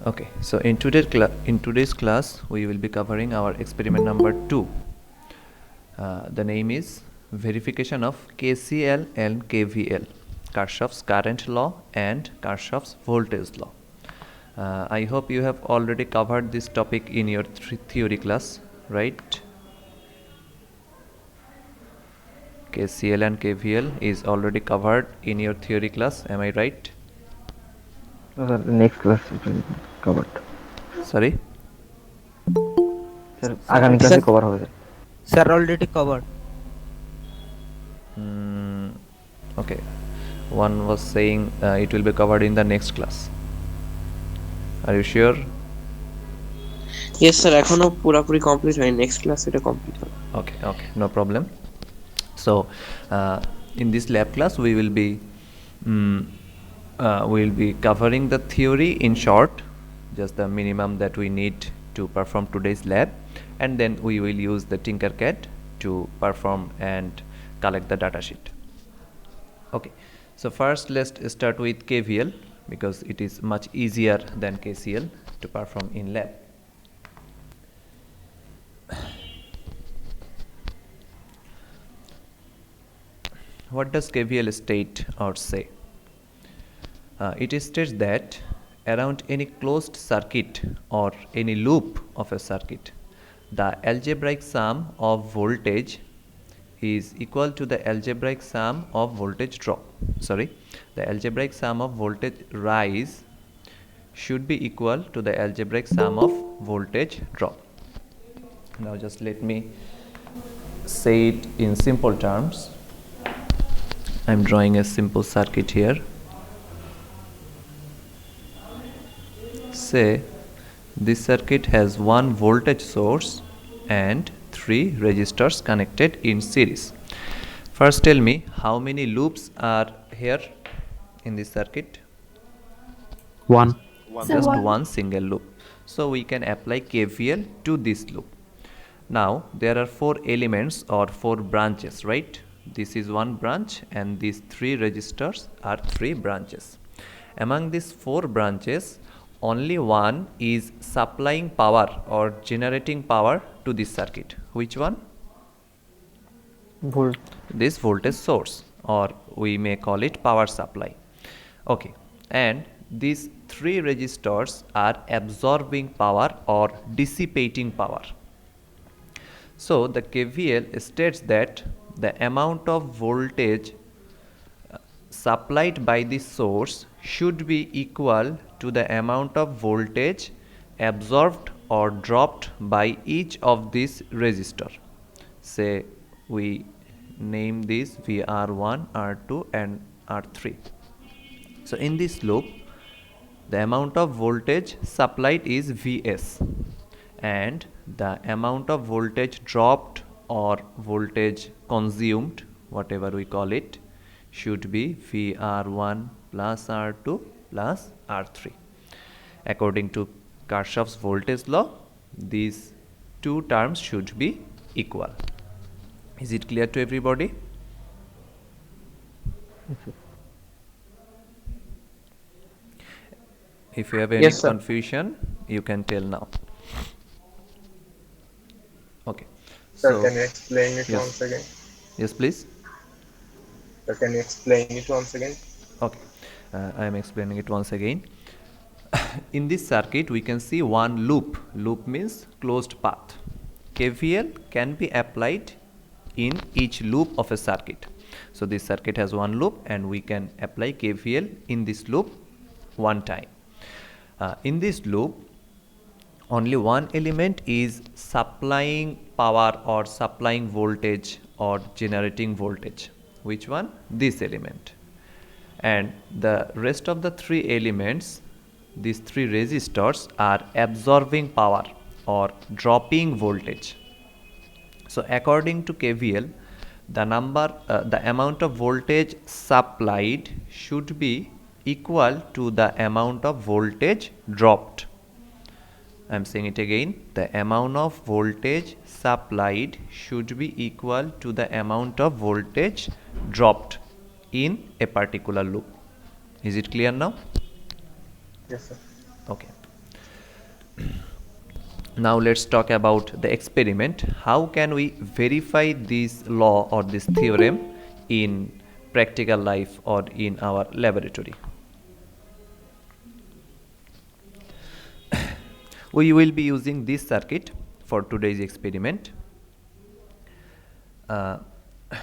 Okay, so in today's class we will be covering our experiment number 2. The name is verification of KCL and KVL, Kirchhoff's current law and Kirchhoff's voltage law. I hope you have already covered this topic in your theory class, right? KCL and KVL is already covered in your theory class, am I right? Sir, next class it will be covered. Sorry? Sir, আগামী ক্লাসে cover হবে sir. Sir, already covered. Okay, one was saying it will be covered in the next class. Are you sure? Yes sir, এখনো পুরোপুরি complete হয়নি, next class এটা complete হবে। Okay, no problem. So in this lab class we will be covering the theory in short, just the minimum that we need to perform today's lab, and then we will use the Tinkercad to perform and collect the data sheet. Okay, so first let's start with KVL because it is much easier than KCL to perform in lab. What does KVL state or say? It states that around any closed circuit or any loop of a circuit, the algebraic sum of voltage is equal to the algebraic sum of voltage drop. The algebraic sum of voltage rise should be equal to the algebraic sum of voltage drop. Now just let me say it in simple terms. I'm drawing a simple circuit here. Say this circuit has one voltage source and 3 resistors connected in series. First tell me how many loops are here in this circuit? One. Just one single loop. So we can apply KVL to this loop. Now there are 4 elements or 4 branches, right? This is one branch and these 3 resistors are 3 branches. Among these 4 branches, only one is supplying power or generating power to this circuit. Which one? This voltage source, or we may call it power supply. Okay, and these 3 resistors are absorbing power or dissipating power. So the KVL states that the amount of voltage supplied by this source should be equal to the amount of voltage absorbed or dropped by each of these resistors. Say we name this VR1, R2 and R3. So in this loop, the amount of voltage supplied is Vs and the amount of voltage dropped or voltage consumed, whatever we call it, should be VR1 plus R2 plus R3. According to Kirchhoff's voltage law, these two terms should be equal. Is it clear to everybody? If you have any Yes, sir. confusion, you can tell now. Okay. Sir, So, can you explain it yes. once again? Yes, please. Sir, can you explain it once again? Okay, I am explaining it once again. In this circuit, we can see one loop. Loop means closed path. KVL can be applied in each loop of a circuit. So this circuit has one loop and we can apply KVL in this loop one time. In this loop, only one element is supplying power or supplying voltage or generating voltage. Which one? This element. And the rest of the 3 elements, these 3 resistors, are absorbing power or dropping voltage. So according to KVL, the amount of voltage supplied should be equal to the amount of voltage dropped. I am saying it again, the amount of voltage supplied should be equal to the amount of voltage dropped in a particular loop. Is it clear now? Yes, sir. Okay. Now let's talk about the experiment. How can we verify this law or this theorem in practical life or in our laboratory? We will be using this circuit for today's experiment.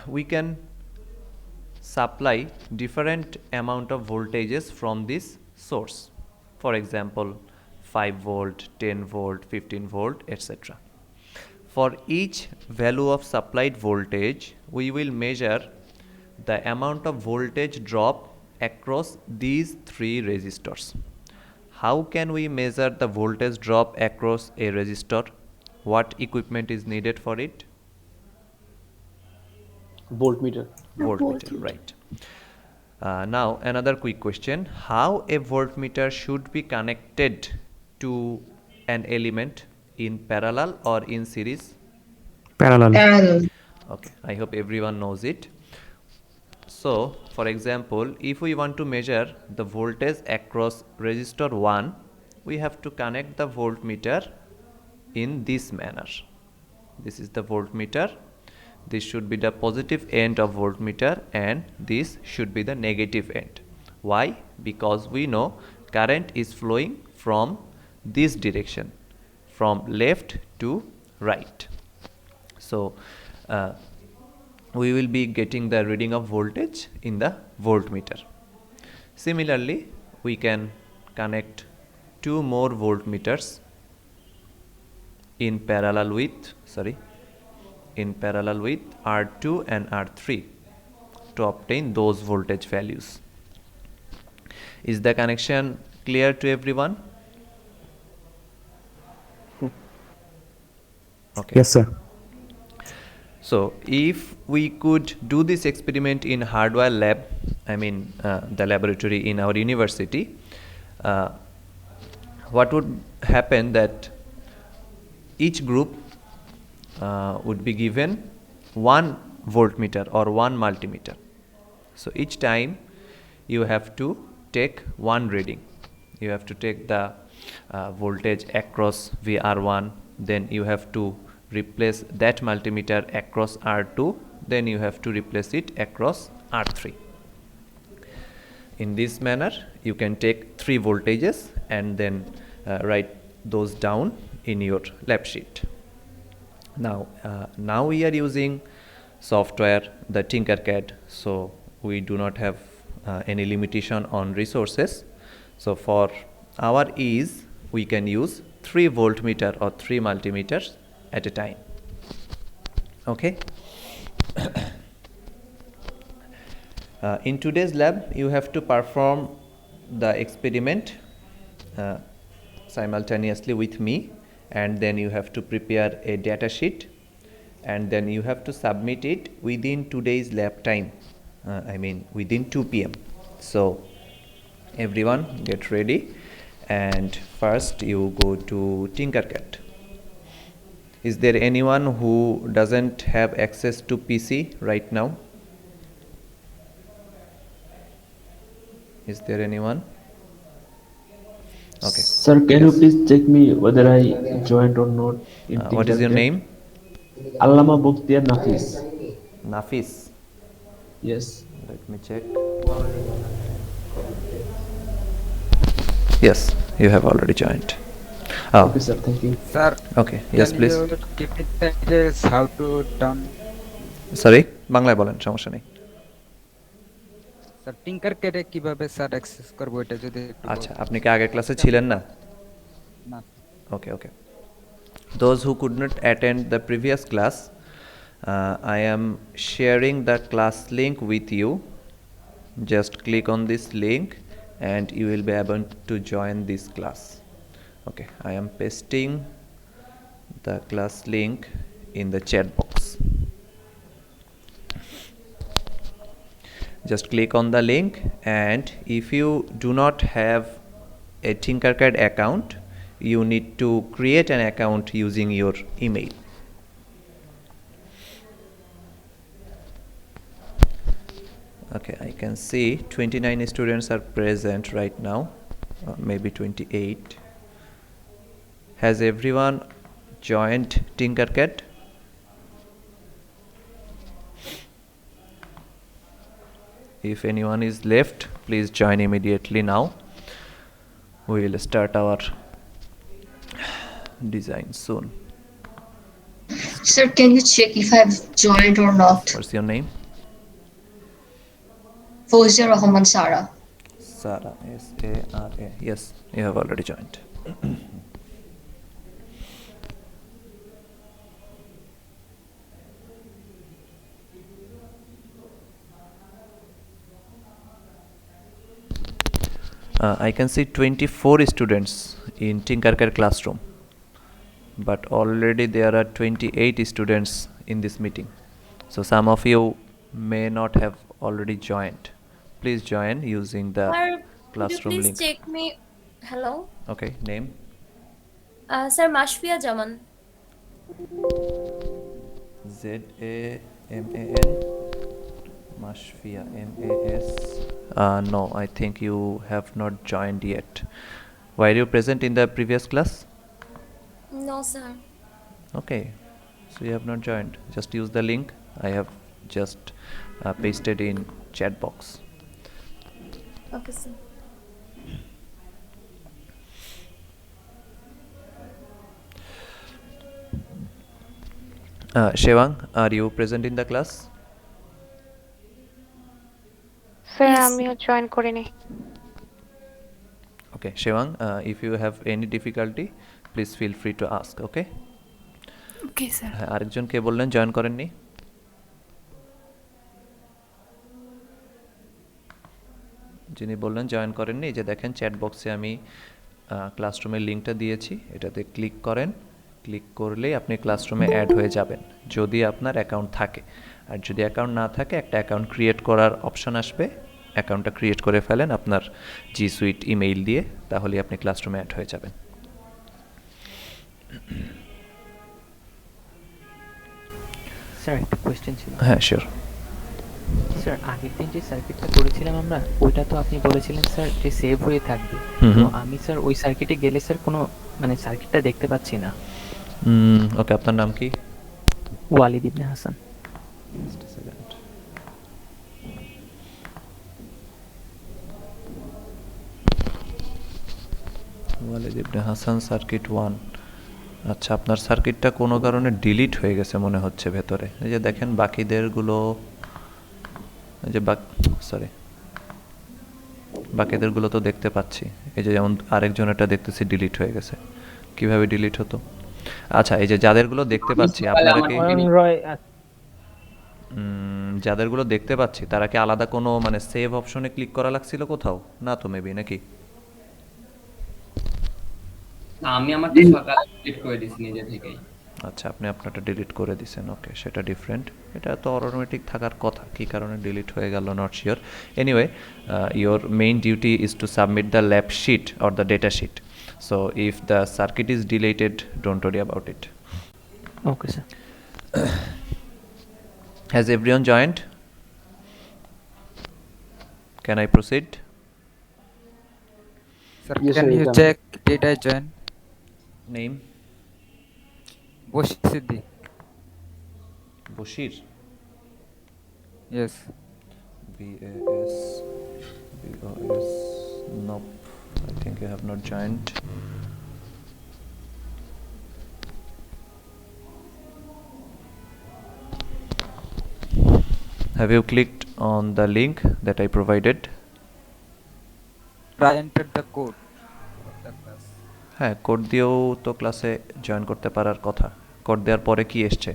We can supply different amount of voltages from this source. For example, 5 volt, 10 volt, 15 volt, etc. For each value of supplied voltage, we will measure the amount of voltage drop across these 3 resistors. How can we measure the voltage drop across a resistor? What equipment is needed for it? Voltmeter. Voltmeter, right. Now another quick question. How a voltmeter should be connected to an element in parallel or in series? Parallel. Okay, I hope everyone knows it. So, for example, if we want to measure the voltage across resistor 1, we have to connect the voltmeter in this manner. This is the voltmeter. This should be the positive end of voltmeter and this should be the negative end. Why? Because we know current is flowing from this direction, from left to right. So, we will be getting the reading of voltage in the voltmeter. Similarly, we can connect 2 more voltmeters in parallel with R2 and R3 to obtain those voltage values. Is the connection clear to everyone? Okay. Yes, sir. So if we could do this experiment in hardware lab, the laboratory in our university, what would happen that each group would be given 1 voltmeter or 1 multimeter. So each time you have to take 1 reading. You have to take the voltage across VR1, then you have to replace that multimeter across R2, then you have to replace it across R3. In this manner, you can take 3 voltages and then write those down in your lab sheet. Now we are using software, the Tinkercad, so we do not have any limitation on resources. So for our ease, we can use 3 voltmeter or 3 multimeters at a time. Okay. In today's lab, you have to perform the experiment simultaneously with me, and then you have to prepare a data sheet, and then you have to submit it within today's lab time, within 2 p.m. So everyone get ready, and first you go to Tinkercad. Is there anyone who doesn't have access to PC right now? Is there anyone? Okay. Sir, can you please check me whether I joined or not? What is your name? Allama Bokhtiyar Nafis. Nafis. Yes. Let me check. Yes, you have already joined. Oh, Okay, sir. Thank you. Sir, okay. Yes, can please. you give me the details how to done? Sorry, বাংলায় বলেন, সমস্যা নেই। Sir টিঙ্কারক্যাডে কিভাবে sir access করব এটা যদি একটু আচ্ছা, আপনি কি আগের ক্লাসে ছিলেন না? না Okay. Those who could not attend the previous class, I am sharing the class link with you. Just click on this link and you will be able to join this class. Okay, I am pasting the class link in the chat box. Just click on the link, and if you do not have a Tinkercad account, you need to create an account using your email. Okay, I can see 29 students are present right now, maybe 28. Has everyone joined Tinkercad? If anyone is left, please join immediately now. We will start our design soon. Sir, can you check if I've joined or not? What's your name? Fozia Rahman Sara. Sara, S-A-R-A. Yes, you have already joined. I can see 24 students in Tinkercad classroom, but already there are 28 students in this meeting. So some of you may not have already joined. Please join using the Sir, could you classroom please link. check me? Hello? Okay, name? Sir, Mashfia Jaman. Z-A-M-A-N. Mashfia, M-A-S. No, I think you have not joined yet. Were you present in the previous class? No, sir. Okay, so you have not joined. Just use the link I have just pasted in chat box. Okay, sir. Shevang, are you present in the class? Sir Yes. আমিও join করিনি। Okay, Shevang, if you have any difficulty, please feel free to ask, okay? Okay, sir. আরেকজন কে বললেন join করেননি? যিনি বললেন join করেননি, যে দেখেন চ্যাট বক্সে আমি ক্লাসরুমের লিঙ্কটা দিয়েছি, এটাতে ক্লিক করেন। ক্লিক করলেই আপনি ক্লাসরুমে অ্যাড হয়ে যাবেন যদি আপনার অ্যাকাউন্ট থাকে। আর যদি অ্যাকাউন্ট না থাকে, একটা অ্যাকাউন্ট ক্রিয়েট করার অপশন আসবে, অ্যাকাউন্টটা ক্রিয়েট করে ফেলেন আপনার জি সুইট ইমেইল দিয়ে, তাহলেই আপনি ক্লাসরুমে অ্যাড হয়ে যাবেন। স্যার একটা কোয়েশ্চেন ছিল। হ্যাঁ, শিওর। স্যার আগের দিন যে সার্কিটটা করেছিলাম আমরা, ওইটা তো আপনি বলেছিলেন স্যার যে সেভ হয়ে থাকবে। তো আমি স্যার ওই সার্কিটে গেলে স্যার কোনো মানে সার্কিটটা দেখতে পাচ্ছি না। ওকে, আপনার নাম কি? ওয়ালিদ ইবনে হাসান। ওয়ালিদ ইবনে হাসান, সার্কিট 1। আচ্ছা, আপনার সার্কিটটা কোনো কারণে ডিলিট হয়ে গেছে মনে হচ্ছে ভেতরে। এই যে দেখেন বাকিদেরগুলো, এই যে বাকিদেরগুলো তো দেখতে পাচ্ছি। এই যে যেমন আরেকজনেরটা দেখতেছি ডিলিট হয়ে গেছে। কিভাবে ডিলিট হতো? আচ্ছা, এই যে যাদেরগুলো দেখতে পাচ্ছি, আপনারা কি যাদেরগুলো দেখতে পাচ্ছি তারা কি আলাদা কোনো মানে সেভ অপশনে ক্লিক করা লাগছিল কোথাও? না তো মেবি, নাকি? আমি আমারটা সকালে ডিলিট করে দিয়েছি নিজে থেকেই। আচ্ছা, আপনি আপনারটা ডিলিট করে দিয়েছেন। ওকে, সেটা ডিফারেন্ট। এটা তো অটোমেটিক থাকার কথা, কী কারণে ডিলিট হয়ে গেল not sure. Anyway, your main duty is to submit the lab sheet or the data sheet. So if the circuit is deleted, don't worry about it. Okay sir. Has everyone joined? Can I proceed? Sir, can you check did I join? Name? Boshir Siddhi. Boshir? Yes. B-A-S B-O-S. Nope, I think you have not joined. Have you clicked on the link that I provided? I entered the code of the class. হ্যাঁ, code দিয়েও তো ক্লাসে join করতে পারার কথা। Code দেওয়ার পরে কি এসছে?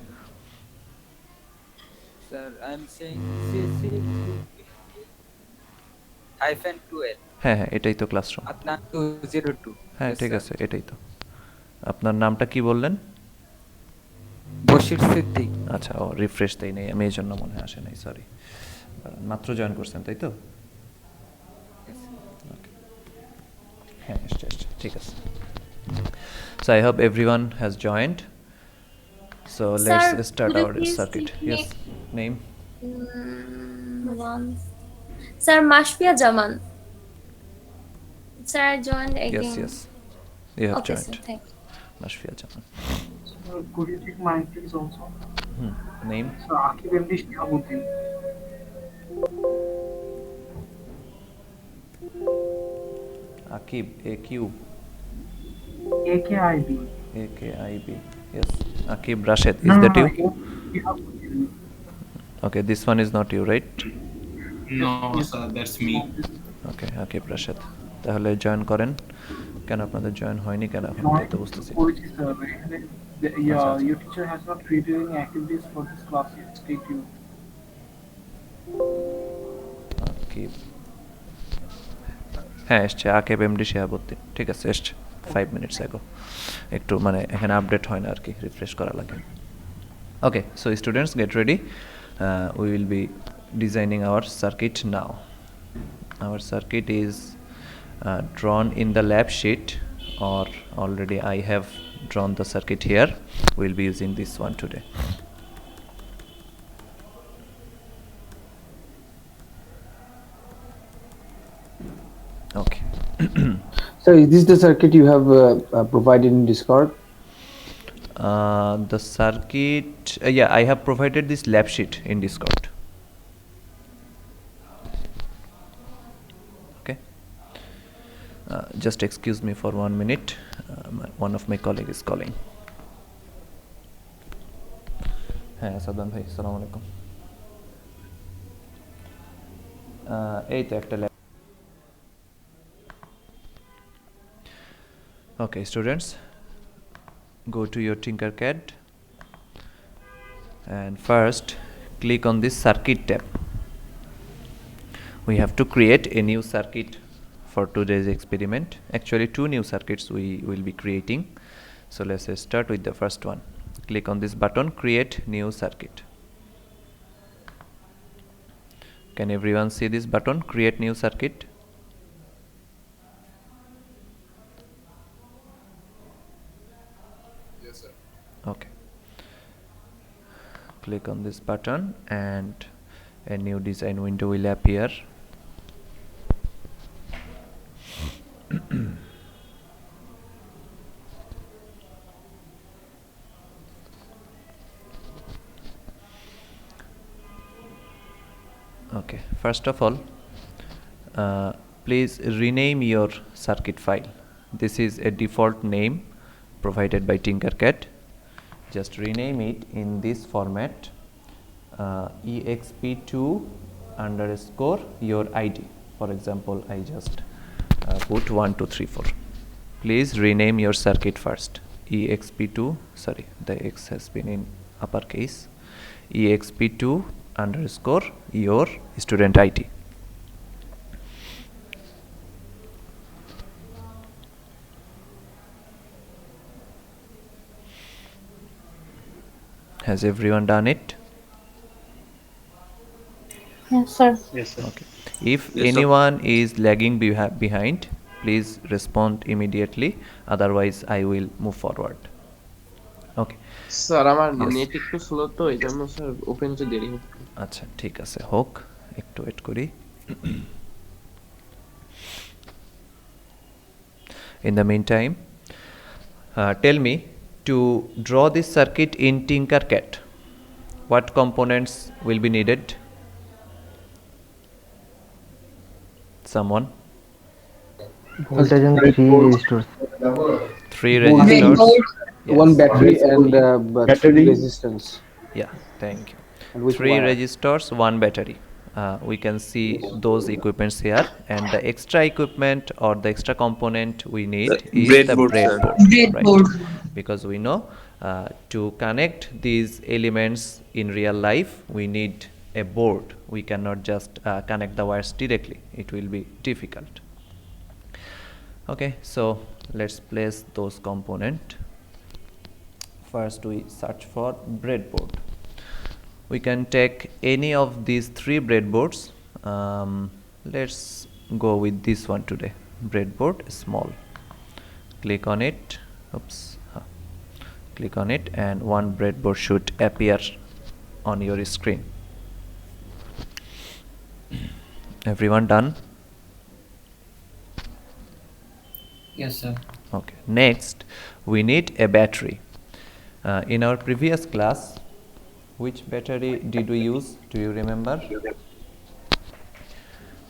Sir, I am saying CSE250-02L হ্যাঁ হ্যাঁ, এটাই তো ক্লাসরুম। Adnan 202. হ্যাঁ, Yes, ঠিক sir. আছে, এটাই তো। আপনার নামটা কি বললেন? Boshir Siddhi. আচ্ছা, ও রিফ্রেশ দেই নেই আমি, এই জন্য মনে আসে নাই, সরি। মাত্র জয়েন করছেন তাই তো? হ্যাঁ, এসছে, ঠিক আছে। So I hope everyone has joined. So let's Sir, start could you our please circuit. give me- Yes, name? One. Sir, Mashfia Jaman. Sir, I joined again. Yes, you have Okay, joined. sir, thank you. Mashfia Jaman. Could you check my please also? Name? So Akib MD Shihabuddin. Akib, AQ. AKIB. AKIB. Yes. Akib Rashid. Is No, that you? Shihabuddin. Okay, this one is not you, right? No, sir, that's me. ওকে আকিব রাশেদ তাহলে join করেন কেন আপনাদের join হয়নি কেন এখন তো বুঝতেছি করেছি স্যার এখানে your teacher has not created any activities for this class yet. Stay tuned. Akib হ্যাঁ এসছে আকিব এমডি শিহাবুদ্দিন ঠিক আছে এসছে 5 minutes ago একটু মানে এখানে আপডেট হয় না আর কি রিফ্রেশ করা লাগে okay so students get ready we will be designing our circuit now. Our circuit is drawn in the lab sheet, or already I have drawn the circuit here. We'll be using this one today. Okay. So is this the circuit you have provided in Discord? The circuit, yeah, I have provided this lab sheet in Discord. Okay. Just excuse me for 1 minute. One of my colleague is calling. হ্যাঁ সাদান ভাই আসসালামু আলাইকুম এই তো একটা Okay students, go to your Tinkercad and first click on this circuit tab. We have to create a new circuit for today's experiment. Actually 2 new circuits we will be creating. So let's start with the first one. Click on this button, create new circuit. Can everyone see this button, create new circuit? Yes sir. Okay, click on this button and a new design window will appear. Okay, first of all please rename your circuit file. This is a default name provided by Tinkercad. Just rename it in this format, exp2 underscore your id. For example, I just put 1 2 3 4. Please rename your circuit first. exp2, sorry, the x has been in uppercase. exp2 underscore your student id. Has everyone done it? Yes, sir. Yes sir. Okay. If anyone is lagging behind, please respond immediately. Otherwise, I will move forward. Okay. Sir আমার net একটু slow তো এইজন্য sir open হতে দেরি হচ্ছে আচ্ছা ঠিক আছে হোক একটু ওয়েট করি In the meantime, tell me, to draw this circuit in Tinkercad, what components will be needed? Someone? Voltage and 3 resistors. 3 resistors. Yes. One battery and battery resistance. Yeah, thank you. And which 3 wire? resistors, 1 battery. We can see those equipments here, and the extra equipment or the extra component we need is the breadboard, right? Because we know to connect these elements in real life we need a board. We cannot just connect the wires directly, it will be difficult. Okay, so let's place those components. First we search for breadboard. We can take any of these 3 breadboards. Let's go with this one today. Breadboard small. Click on it. Oops. Click on it and one breadboard should appear on your screen. Everyone done? Yes, sir. Okay, next we need a battery. In our previous class, which battery did we use? Do you remember?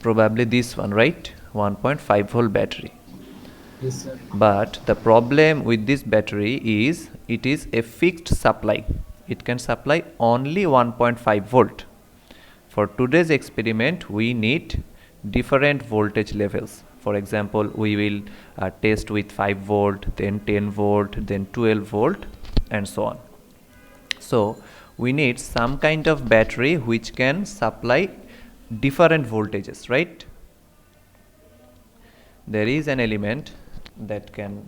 Probably this one, right? 1.5 volt battery. Yes, sir. But the problem with this battery is it is a fixed supply. It can supply only 1.5 volt. For today's experiment, we need different voltage levels. For example, we will test with 5 volt, then 10 volt, then 12 volt, and so on. So we need some kind of battery which can supply different voltages, right? There is an element that can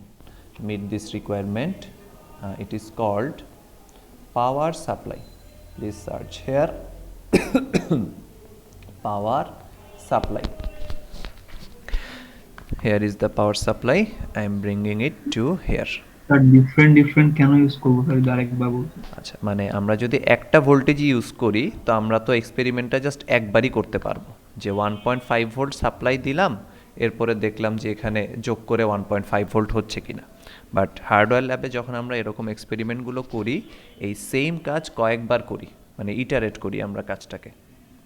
meet this requirement. It is called power supply. Please search here. Power supply. Here is the power supply. I am bringing it to here. Different কেন use করবো তাহলে আরেকবার বলতে? আচ্ছা, মানে আমরা যদি একটা ভোল্টেজ ইউজ করি তো আমরা তো এক্সপেরিমেন্টটা জাস্ট একবারই করতে পারবো, যে 1.5 ভোল্ট সাপ্লাই দিলাম, এরপরে দেখলাম যে এখানে যোগ করে 1.5 ভোল্ট হচ্ছে কিনা। বাট হার্ডওয়্যার ল্যাবে যখন আমরা এরকম এক্সপেরিমেন্টগুলো করি, এই সেম কাজ কয়েকবার করি, মানে ইটারেট করি আমরা কাজটাকে,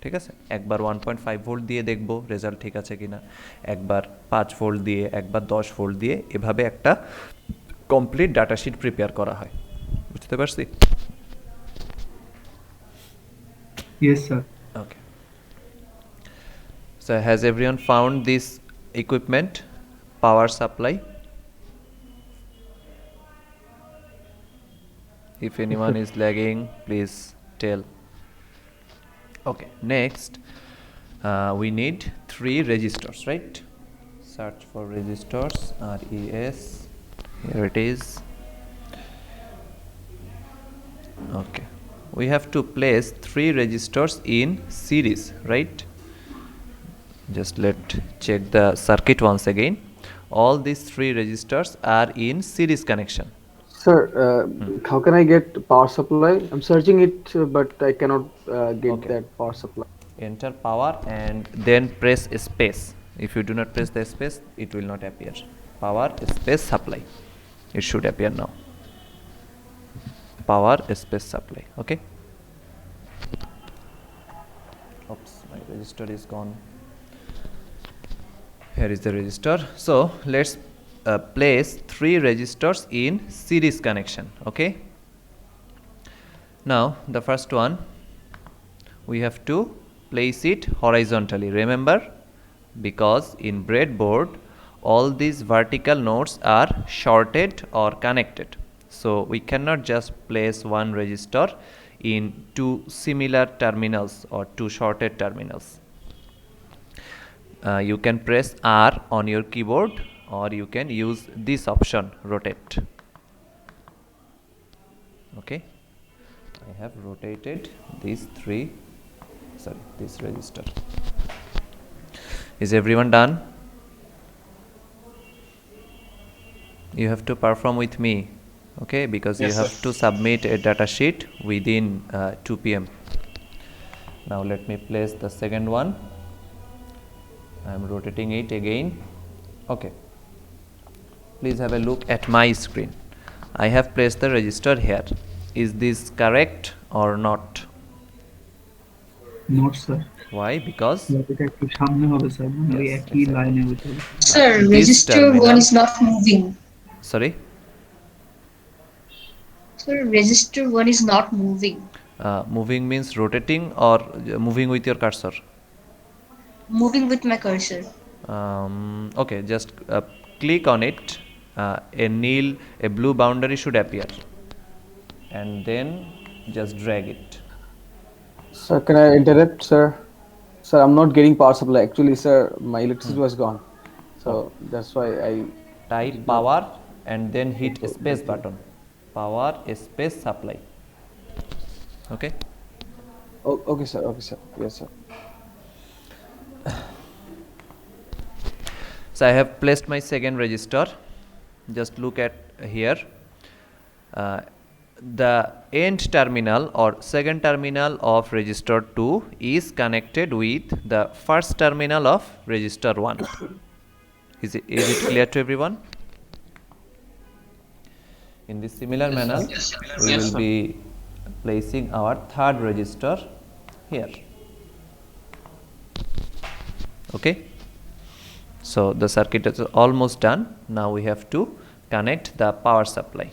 ঠিক আছে? একবার 1.5 ভোল্ট দিয়ে দেখব রেজাল্ট ঠিক আছে কিনা, একবার 5 ভোল্ট দিয়ে, একবার 10 ভোল্ট দিয়ে, এভাবে একটা কমপ্লিট ডাটা শিট প্রিপেয়ার করা হয়। বুঝতে পারছি? Yes, sir. Okay. So has everyone found this equipment, power supply? If anyone is lagging, please tell. Okay, next we need 3 resistors, right? Search for resistors, RES. Here it is. Okay, we have to place 3 resistors in series, right? Just check the circuit once again. All these 3 resistors are in series connection. Sir, how can I get power supply? I'm searching it, but I cannot get that power supply. Enter power and then press space. If you do not press the space, it will not appear. Power space supply. It should appear now. Power space supply. Okay. Oops, my resistor is gone. Here is the resistor. So let's place 3 resistors in series connection. Okay. Now the first one, we have to place it horizontally. Remember, because in breadboard all these vertical nodes are shorted or connected, so we cannot just place one resistor in 2 similar terminals or 2 shorted terminals. You can press R on your keyboard, or you can use this option, rotate. Okay, I have rotated this resistor. Is everyone done? You have to perform with me, okay, because Yes, you have sir. to submit a data sheet within 2 p.m. Now let me place the second one. I am rotating it again. Okay, please have a look at my screen. I have placed the resistor here. Is this correct or not? Not, sir. Why? Because এটা একটু সামনে হবে sir, মানে ওই Yes, একই exactly. লাইনে হতে হবে। Sir, This resistor terminal- 1 is not moving. sorry, Sir, resistor 1 is not moving. moving means rotating or moving with your cursor? Moving with my cursor. Okay, just click on it. A blue boundary should appear, and then just drag it. Sir, can I interrupt, sir? Sir, I'm not getting power supply. Actually, sir, my electricity was gone, so that's why I Type power and then hit space button. Power space supply. Okay. Oh, okay, sir. Okay, sir. Yes, sir. So I have placed my second resistor. Just look at here. The end terminal or second terminal of resistor 2 is connected with the first terminal of resistor 1. Is it clear to everyone? In this similar manner, we Yes, will sir. be placing our third resistor here. Okay, so the circuit is almost done. Now we have to connect the power supply.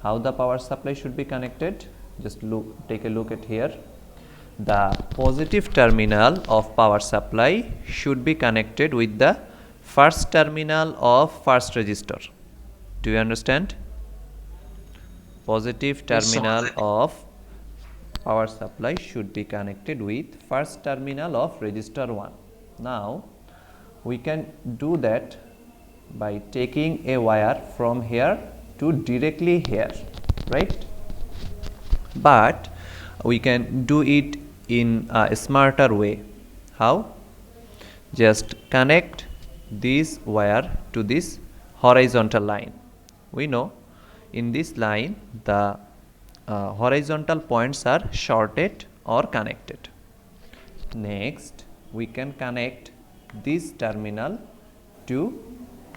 How the power supply should be connected? Just take a look at here. The positive terminal of power supply should be connected with the first terminal of first resistor. Do you understand? Positive terminal of power supply should be connected with first terminal of resistor 1. Now we can do that by taking a wire from here to directly here, right? But we can do it in a smarter way. How? Just connect this wire to this horizontal line. We know in this line the horizontal points are shorted or connected. Next, we can connect this terminal to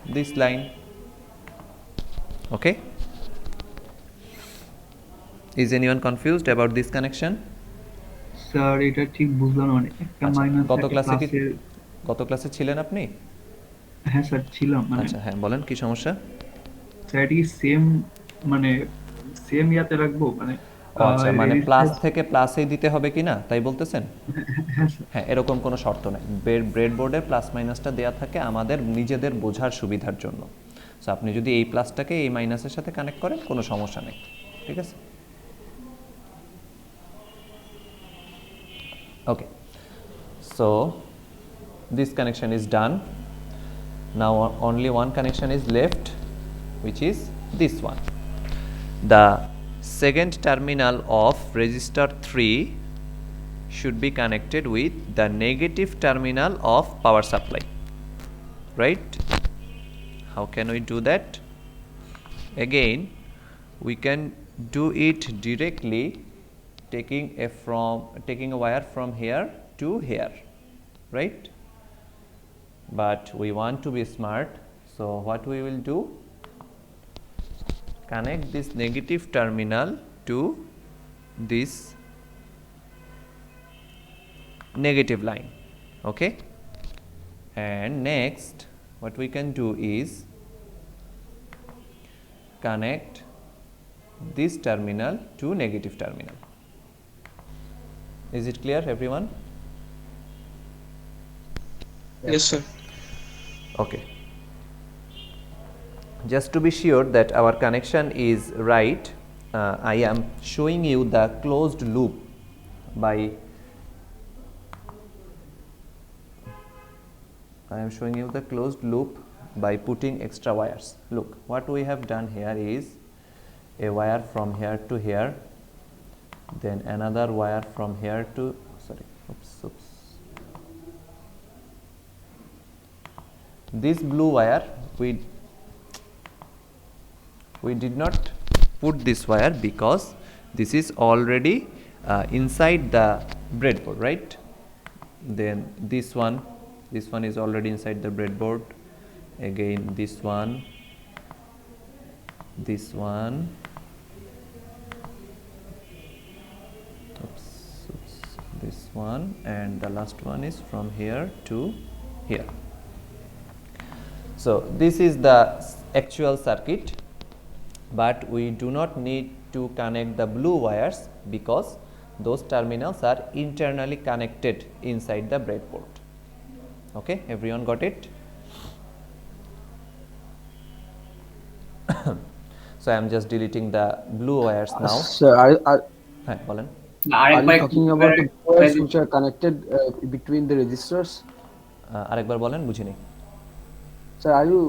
this line. Okay? Is anyone confused about this connection? Sir এটা ঠিক বুঝলাম না, একটা minus গত একটা ক্লাসে কি প্লাসের। গত ক্লাসে ছিলেন আপনি? হ্যাঁ স্যার ছিলাম। আচ্ছা, হ্যাঁ বলেন কি সমস্যা? স্যার এটি সেম মানে সেম ইয়াতে রাখবো মানে আচ্ছা, মানে প্লাস থেকে প্লাসেই দিতে হবে কিনা তাই বলতেছেন? হ্যাঁ স্যার। হ্যাঁ, এরকম কোনো শর্ত নাই। ব্রেডবোর্ডের প্লাস মাইনাসটা দেওয়া থাকে আমাদের নিজেদের বোঝার সুবিধার জন্য। সো আপনি যদি এই প্লাসটাকে এই মাইনাসের সাথে কানেক্ট করেন কোনো সমস্যা নেই, ঠিক আছে? Okay, so this connection is done. Now only one connection is left, which is this one. The second terminal of resistor 3 should be connected with the negative terminal of power supply, right? How can we do that? Again, we can do it directly, taking a wire from here to here, right? But we want to be smart, so what we will do, connect this negative terminal to this negative line. Okay, and next what we can do is connect this terminal to negative terminal. Is it clear, everyone? Yes, sir. Okay. Just to be sure that our connection is right, I am showing you the closed loop by putting extra wires. Look, what we have done here is a wire from here to here, then another wire from here to this blue wire, we did not put this wire because this is already inside the breadboard, right? Then this one is already inside the breadboard. Again this one, this one, this one, and the last one is from here to here. So this is the actual circuit, but we do not need to connect the blue wires because those terminals are internally connected inside the breadboard. Okay, everyone got it? So I am just deleting the blue wires now. Sir, are bolen. Are you talking about the wires which are connected between the resistors? আরেকবার বলেন, বুঝিনি। Sir, are you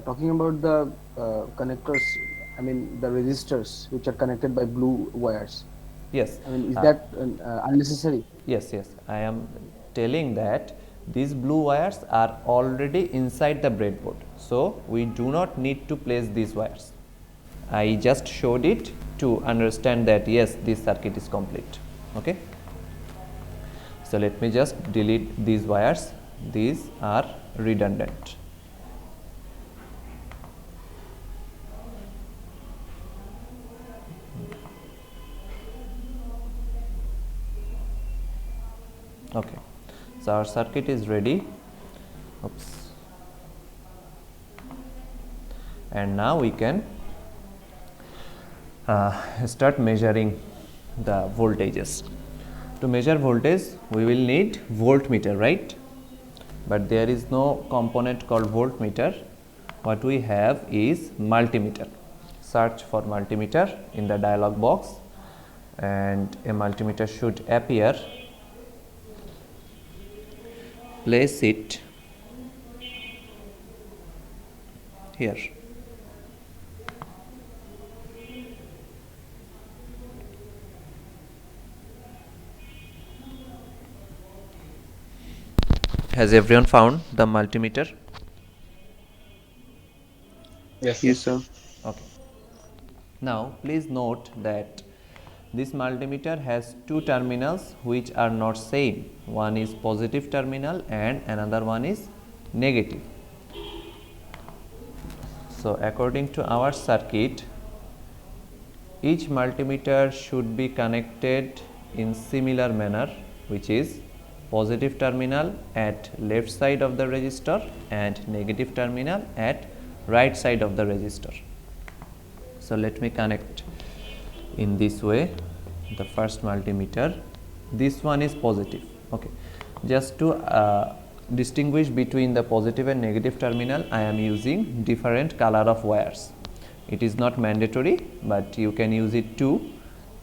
talking about the connectors, I mean the resistors which are connected by blue wires? Yes. I mean, is that unnecessary? Yes, I am telling that these blue wires are already inside the breadboard, so we do not need to place these wires. I just showed it to understand that yes, this circuit is complete. Okay, so let me just delete these wires these are redundant. Okay, so our circuit is ready. Oops. And now we can start measuring the voltages. To measure voltage, we will need voltmeter, right? But there is no component called voltmeter. What we have is multimeter. Search for multimeter in the dialog box, and a multimeter should appear. Place it here. Has everyone found the multimeter? Yes, sir. Okay. Now please note that this multimeter has two terminals which are not same. One is positive terminal and another one is negative. So according to our circuit, each multimeter should be connected in similar manner, which is positive terminal at left side of the resistor and negative terminal at right side of the resistor. So let me connect in this way the first multimeter. This one is positive. Okay, just to distinguish between the positive and negative terminal, I am using different color of wires. It is not mandatory, but you can use it too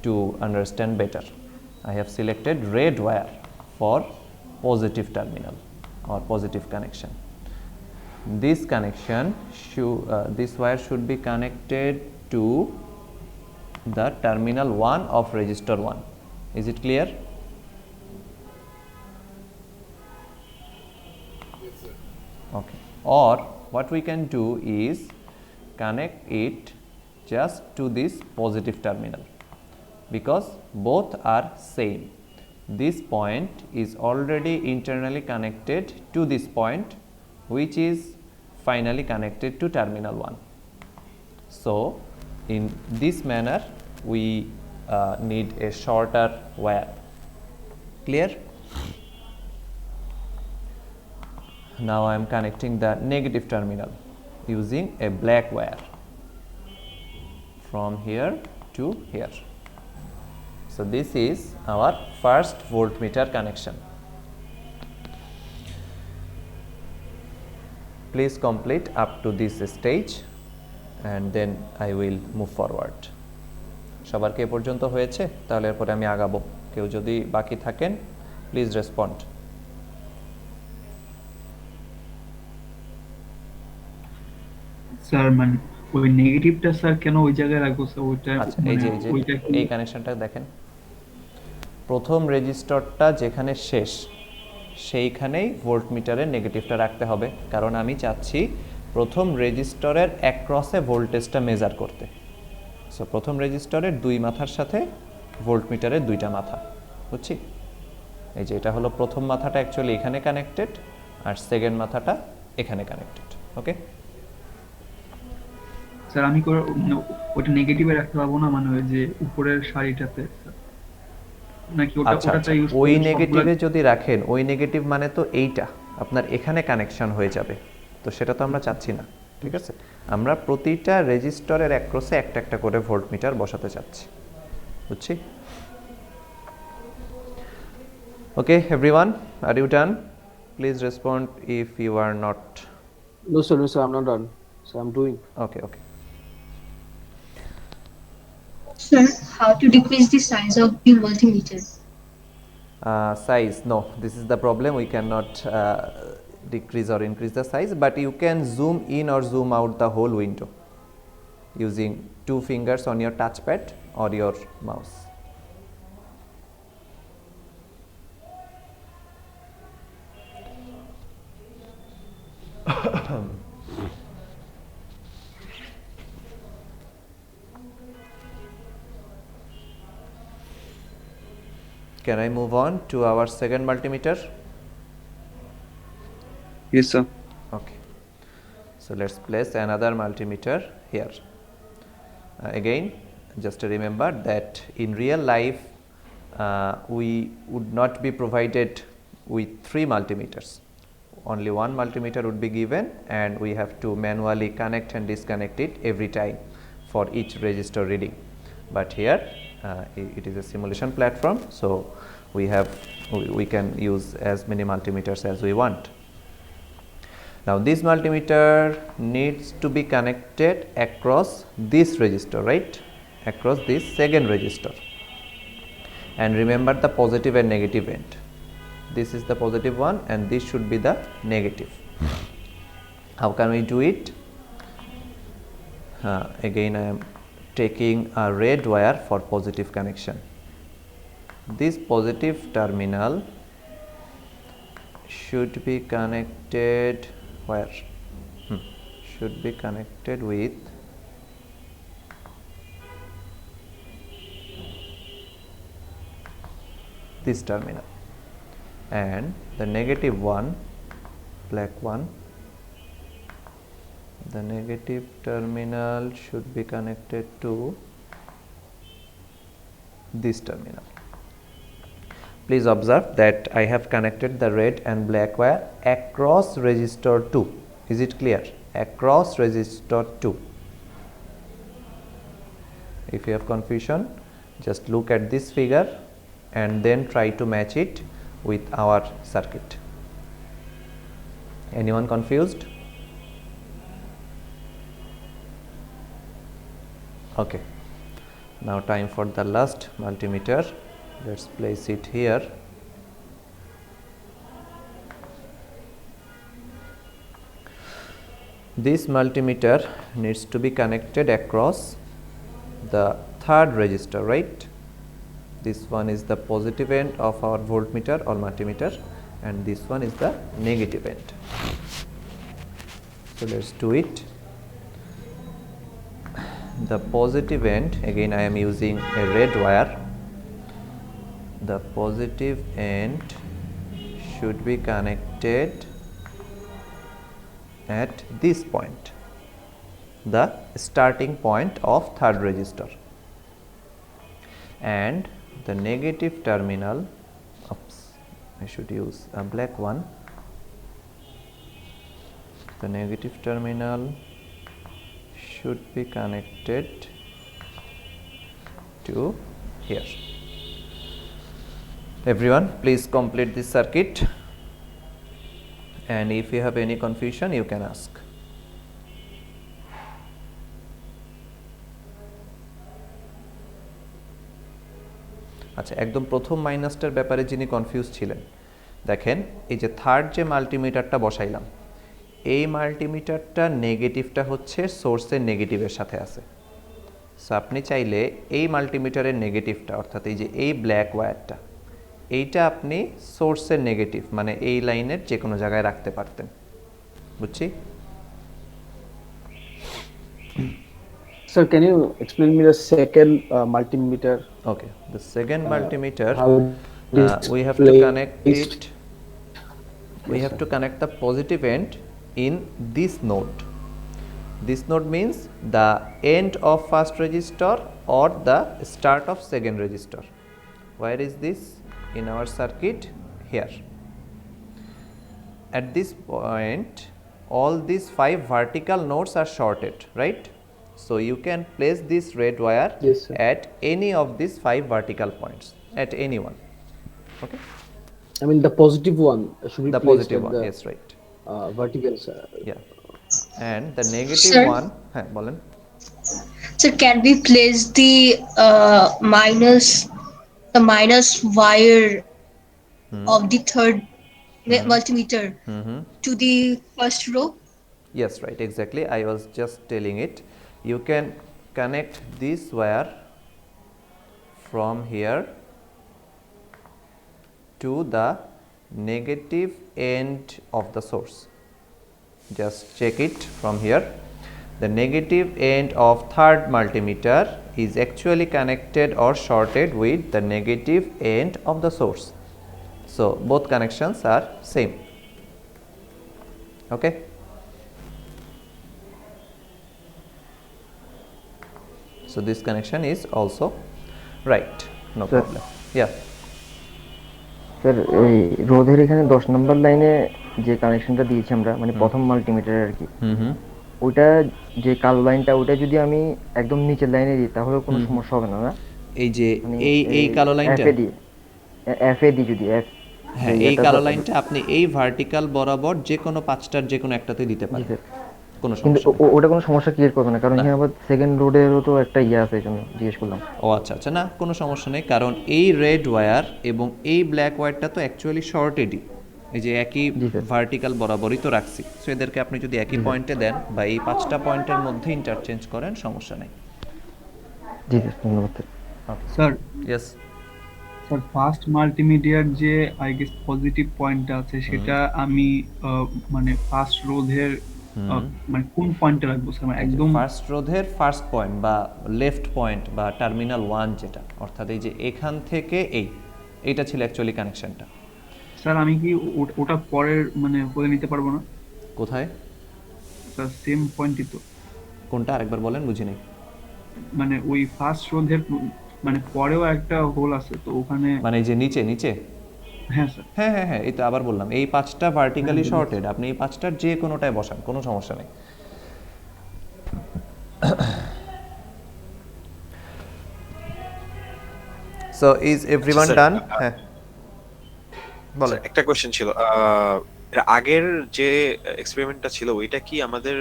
to understand better. I have selected red wire for positive terminal or positive connection. This connection this wire should be connected to the terminal 1 of resistor 1. Is it clear? Yes, sir. Okay. Or what we can do is connect it just to this positive terminal, because both are same. This point is already internally connected to this point, which is finally connected to terminal 1. So in this manner we need a shorter wire. Clear? Now I am connecting the negative terminal using a black wire from here to here. So this is our first voltmeter connection. Please complete up to this stage and then I will move forward. সবার কি পর্যন্ত হয়েছে? তাহলে এরপরে আমি আগাবো। কেউ যদি বাকি থাকেন প্লিজ রেসপন্ড। স্যার মানে ওই নেগেটিভটা স্যার কেন ওই জায়গায় রাখবো স্যার? ওইটা আচ্ছা, এই যে এই কানেকশনটা দেখেন, প্রথম রেজিস্টরটা যেখানে শেষ সেইখানেই ভোল্টমিটারের নেগেটিভটা রাখতে হবে, কারণ আমি চাচ্ছি প্রথম রেজিস্টরের অ্যাক্রসে ভোল্টেজটা মেজার করতে। সো প্রথম রেজিস্টরের দুই মাথার সাথে ভোল্টমিটারের দুইটা মাথা, বুঝছি? এই যে এটা হলো প্রথম মাথাটা অ্যাকচুয়ালি এখানে কানেক্টেড আর সেকেন্ড মাথাটা এখানে কানেক্টেড। ওকে স্যার আমি ওটা নেগেটিভে রাখতে পারবো না, মানে ওই যে উপরের সারিটাতে নাকি ওটা ইউজ ওই নেগেটিভে যদি রাখেন, ওই নেগেটিভ মানে তো এইটা আপনার এখানে কানেকশন হয়ে যাবে, তো সেটা তো আমরা চাচ্ছি না। ঠিক আছে, আমরা প্রতিটা রেজিস্টরের অ্যাক্রসে একটা একটা করে ভোল্টমিটার বসাতে চাচ্ছি, বুঝছি? Okay everyone, are you done? Please respond if you are not. No sir, I'm not done. So I'm doing. Okay. Sir, how to decrease the size of the multimeter? Size, no, this is the problem. We cannot decrease or increase the size, but you can zoom in or zoom out the whole window using 2 fingers on your touchpad or your mouse. Can I move on to our second multimeter? Yes, sir. Okay. So let's place another multimeter here. Again, just to remember that in real life we would not be provided with 3 multimeters. Only one multimeter would be given, and we have to manually connect and disconnect it every time for each register reading. But here it is a simulation platform, so we can use as many multimeters as we want. Now this multimeter needs to be connected across this register, right? Across this second register. And remember the positive and negative end. This is the positive one and this should be the negative. How can we do it? Again I am taking a red wire for positive connection. This positive terminal should be connected where? Should be connected with this terminal, and the negative one, black one, the negative terminal should be connected to this terminal. Please observe that I have connected the red and black wire across resistor 2. Is it clear? Across resistor 2. If you have confusion, just look at this figure and then try to match it with our circuit. Anyone confused? Okay. Now time for the last multimeter. Let's place it here. This multimeter needs to be connected across the third register, right? This one is the positive end of our voltmeter or multimeter, and this one is the negative end. So let's do it. The positive end, again I am using a red wire. The positive end should be connected at this point, the starting point of third register, and the negative terminal, I should use a black one. The negative terminal should be connected to here. Everyone, please complete this circuit, and if you have any confusion you can ask. আচ্ছা, একদম প্রথম মাইনাসটার ব্যাপারে যিনি confuse ছিলেন, দেখেন এই যে third যে মাল্টিমিটারটা বসাইলাম, এই মাল্টিমিটারটা নেগেটিভটা হচ্ছে সোর্সের নেগেটিভের সাথে আছে। সো আপনি চাইলে এই মাল্টিমিটারের নেগেটিভটা, অর্থাৎ এই যে এই ব্ল্যাক ওয়্যারটা, এইটা আপনি সোর্সের নেগেটিভ মানে এই লাইনের যে কোনো জায়গায় রাখতে পারতেন। বুঝছি? Sir, can you explain me the second multimeter? Okay, the second multimeter, we have to display connect it. We have to connect the positive end in this node. This node means the end of first register or the start of second register. Where is this in our circuit? Here. At this point, all these 5 vertical nodes are shorted, right? So you can place this red wire at any of these 5 vertical points, at any one. Okay, I mean the positive one should be the placed positive at one, the yes, right. Vertical Yeah, and the negative Sir? one, bolen. So can we place the minus wire of the third multimeter to the first row? Yes, right, exactly. I was just telling it. You can connect this wire from here to the negative end of the source. Just check it from here. The negative end of third multimeter is actually connected or shorted with the negative end of the source. So both connections are same. Okay. So this connection is also right, no Sir. problem. Yeah. Sir এই রোধের এখানে 10 নম্বর লাইনে যে কানেকশনটা দিয়েছি আমরা মানে প্রথম মাল্টিমিটারের আর কি, ওইটা যে কালো লাইনটা ওটা যদি আমি একদম নিচের লাইনে দিই তাহলে কোনো সমস্যা হবে না, না? এই যে মানে এই কালো লাইনটা এফ এ দি যদি এফ, হ্যাঁ, এই কালো লাইনটা আপনি এই ভার্টিক্যাল বরাবর যে কোনো পাঁচটার যে কোনো একটাতে দিতে পারেন, কোনো কিন্তু সমস্যা নেই। ওটা কোনো সমস্যা ক্রিয়েট করবে না, কারণ এখানে আবার সেকেন্ড রোডেরও তো একটা ইয়ে আছে, এই জন্য জিজ্ঞেস করলাম। ও আচ্ছা আচ্ছা, না কোনো সমস্যা নেই, কারণ এই রেড ওয়্যার এবং এই ব্ল্যাক ওয়্যারটা তো অ্যাকচুয়ালি শর্টেডই, এই যে একই ভার্টিক্যাল বরাবরই তো রাখছি, সো এদেরকে আপনি যদি একই পয়েন্টে দেন বা এই 5টা পয়েন্টের মধ্যে ইন্টারচেঞ্জ করেন সমস্যা নেই। জি স্যার, ধন্যবাদ স্যার। ইয়েস স্যার, ফার্স্ট মাল্টিমিডিয়ার যে আই গেস পজিটিভ পয়েন্টটা আছে সেটা আমি মানে ফার্স্ট রোধের মানে কোন পয়েন্টে রাখবো স্যার? একদম ফার্স্ট রোধের ফার্স্ট পয়েন্ট বা লেফট পয়েন্ট বা টার্মিনাল 1 যেটা, অর্থাৎ এই যে এখান থেকে এইটা ছিল অ্যাকচুয়ালি কানেকশনটা। স্যার আমি কি ওটা পরের মানে বলে নিতে পারবো না? কোথায় স্যার সেম পয়েন্টই তো। কোনটা আরেকবার বলেন, বুঝি নাই। মানে ওই ফার্স্ট রোধের মানে পরেও একটা হোল আছে তো ওখানে, মানে এই যে নিচে নিচে হ্যাঁ স্যার, হ্যাঁ হ্যাঁ হ্যাঁ, এই তো আবার বললাম এই 5টা ভার্টিক্যালি শর্টেড, আপনি এই 5টার যে কোনোটায় বসান, কোনো সমস্যা নেই। সো ইজ এভরিওয়ান ডান? হ্যাঁ বলেন। একটা কোশ্চেন ছিল, এর আগের যে এক্সপেরিমেন্টটা ছিল ওইটা কি আমাদের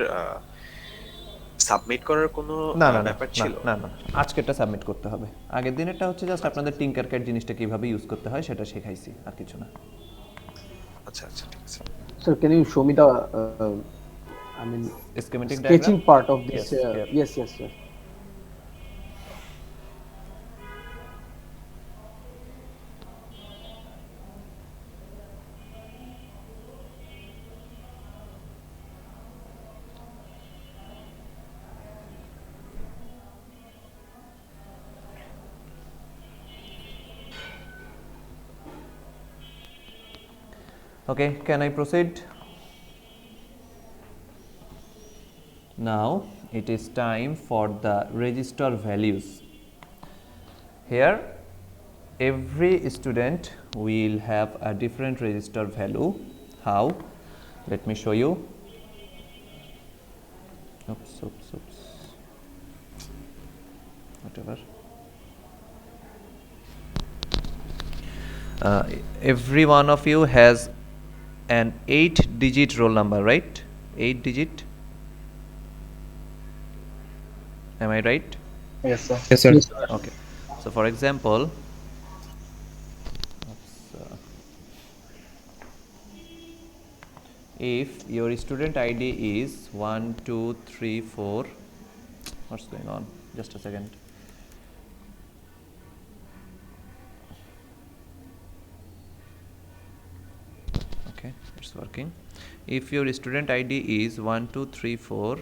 সাবমিট করার কোনো ব্যাপার ছিল? না না, আজকেরটা সাবমিট করতে হবে। আগের দিনেরটা হচ্ছে জাস্ট আপনাদের টিঙ্কারক্যাড জিনিসটা কিভাবে ইউজ করতে হয় সেটা শেখাইছি, আর কিছু না। আচ্ছা আচ্ছা, ঠিক আছে। Sir, can you show me the I mean schematic sketching diagram? part of this? Yes, yes. Okay, can I proceed? Now it is time for the register values. Here every student will have a different register value. How? Let me show you. Oops. Whatever. Every one of you has an 8-digit roll number, right? 8 digit. Am I right? Yes, sir. Yes, sir. Okay. So for example, if your student ID is 1 2 3 4, what's going on? Just a second. Okay, it's working. If your student ID is 1 2 3 4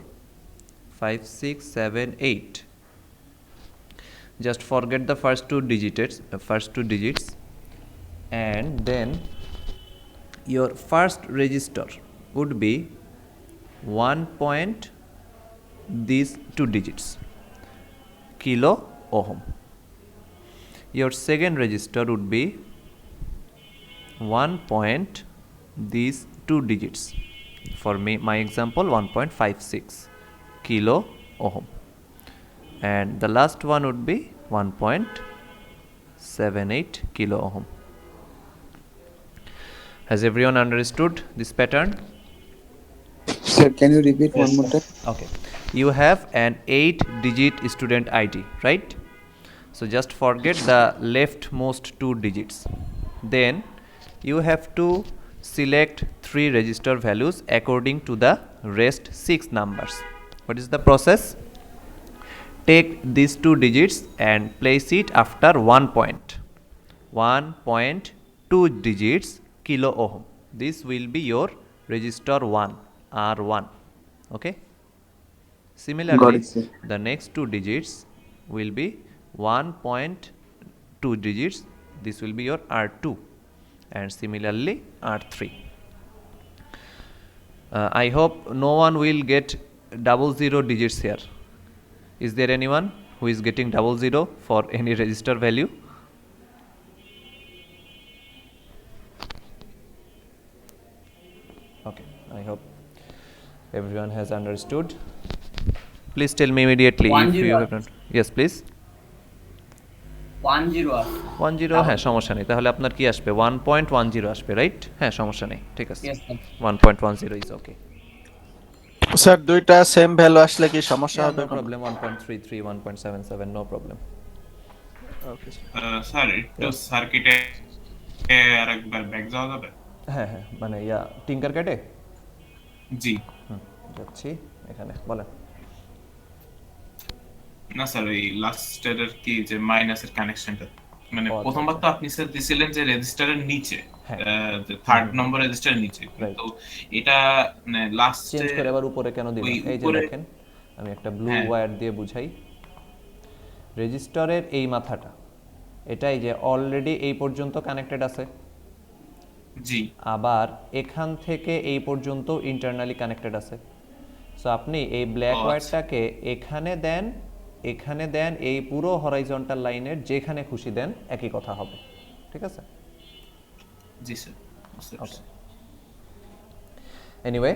5 6 7 8, just forget the first two digits, and then your first register would be 1 point these two digits, kilo ohm. Your second register would be 1 point these two digits, for me my example 1.56 kilo ohm, and the last one would be 1.78 kilo ohm. Has everyone understood this pattern? Sir, can you repeat one more time? Okay, you have an 8-digit student ID, right? So just forget the leftmost two digits, then you have to select 3 register values according to the rest 6 numbers. What is the process? Take these 2 digits and place it after 1 point. 1.2 digits kilo ohm. This will be your register 1, R1. Okay. Similarly, the next 2 digits will be 1.2 digits. This will be your R2, and similarly R3. I hope no one will get 00 digits here. Is there anyone who is getting 00 for any register value? Okay, I hope everyone has understood. Please tell me immediately if you have not. Yes, please. 10 হ্যাঁ সমস্যা নেই, তাহলে আপনার কি আসবে 1.10 আসবে, right? হ্যাঁ সমস্যা নেই, ঠিক আছে। 1.10 ইজ ওকে স্যার দুইটা সেম ভ্যালু আসলে কি সমস্যা হবে? No problem. 1.33 1.77 no problem. Okay sir একটু সার্কিটে আরেকবার ব্যাক যাওয়া যাবে? হ্যাঁ হ্যাঁ, মানে টিঙ্কার কেটে জি যাচ্ছি এখানে, বলেন। না স্যার এই লাস্টের কি যে মাইনাসের কানেকশনটা, মানে প্রথমবার তো আপনি স্যার দিছিলেন যে রেজিস্টারের নিচে, থার্ড নম্বর রেজিস্টারের নিচে, তো এটা মানে লাস্টে চেঞ্জ করে আবার উপরে কেন দিলাম? এই যে দেখেন, আমি একটা ব্লু ওয়্যার দিয়ে বুঝাই। রেজিস্টারের এই মাথাটা, এটাই যে অলরেডি এই পর্যন্ত কানেক্টেড আছে, জি, আবার এখান থেকে এই পর্যন্ত ইন্টারনালি কানেক্টেড আছে। সো আপনি এই ব্ল্যাক ওয়্যারটাকে এখানে দেন, এখানে দেন, এই পুরো হরাইজন্টাল লাইনের যেখানে খুশি দেন একই কথা হবে, ঠিক আছে? জি sir. Okay, anyway,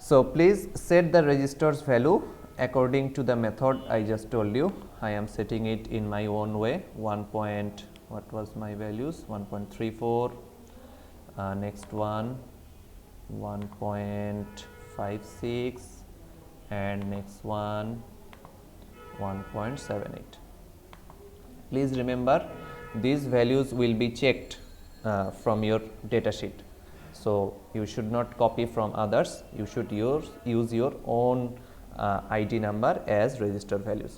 so please set the resistors value according to the method I just told you. I am setting it in my own way. What was my values? 1.34, next one 1.56, and next one 1.78. Please remember, these values will be checked from your data sheet, so you should not copy from others. You should use your own ID number as register values.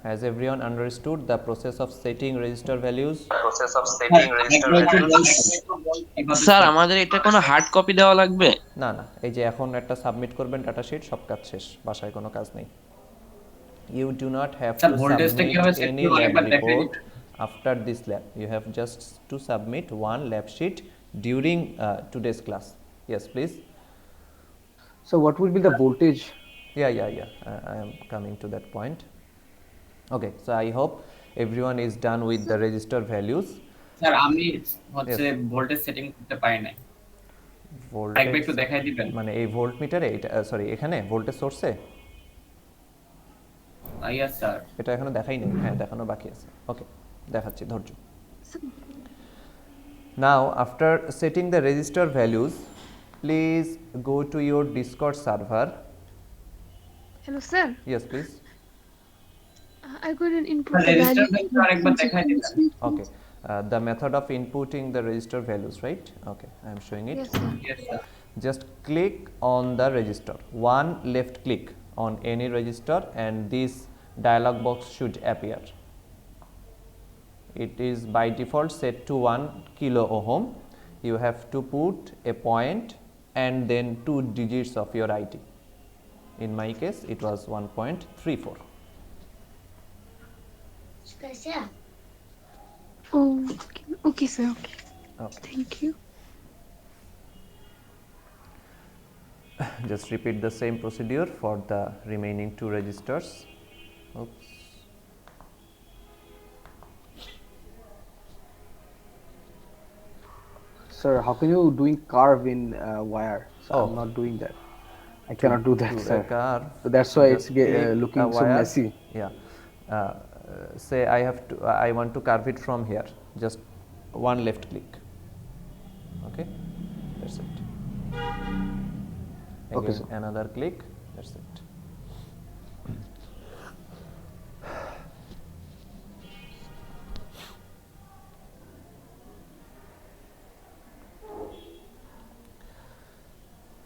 Has everyone understood the process of setting register values? Sir আমাদের এটা কোনো hard copy দেওয়া লাগবে? না না, এই যে এখন একটা সাবমিট করবেন ডাটা শিট, সব কাজ শেষ, বাসায় কোনো কাজ নেই। You do not have to submit any lab report after this lab. You have just to submit one lab sheet during today's class. Yes, please. So what will be the voltage? Yeah. I am coming to that point. Okay, so I hope everyone is done with the register values. Sir আমি হচ্ছে voltage setting করতে পারি না। একবার একটু দেখাই দিবেন? মানে এই ভোল্ট মিটারে, এটা সরি এখানে ভোল্টেজ সোর্সে? Yes sir. এটা এখনো দেখাই নাই, হ্যাঁ দেখানো বাকি আছে। ওকে, দেখাচ্ছি, ধৈর্য। Now after setting the register values, please go to your Discord server. Hello sir. Yes please. I couldn't input the value. Okay, the method of inputting the register values, right? Okay, I am showing it. Yes sir. Yes sir. Just click on the register, one left click on any register, and this dialog box should appear. It is by default set to 1 kilo ohm. You have to put a point and then 2 digits of your ID. In my case it was 1.34. Okay sir. Okay. Thank you. Just repeat the same procedure for the remaining 2 registers. Oops. Sir, how can you doing carve in wire? So I'm not doing that. I cannot do that, sir. Carve, so that's why it's click looking a so wire. messy. Yeah. Say I want to carve it from here. Just one left click. Okay, that's it. Again, okay, sir. Another click. That's it.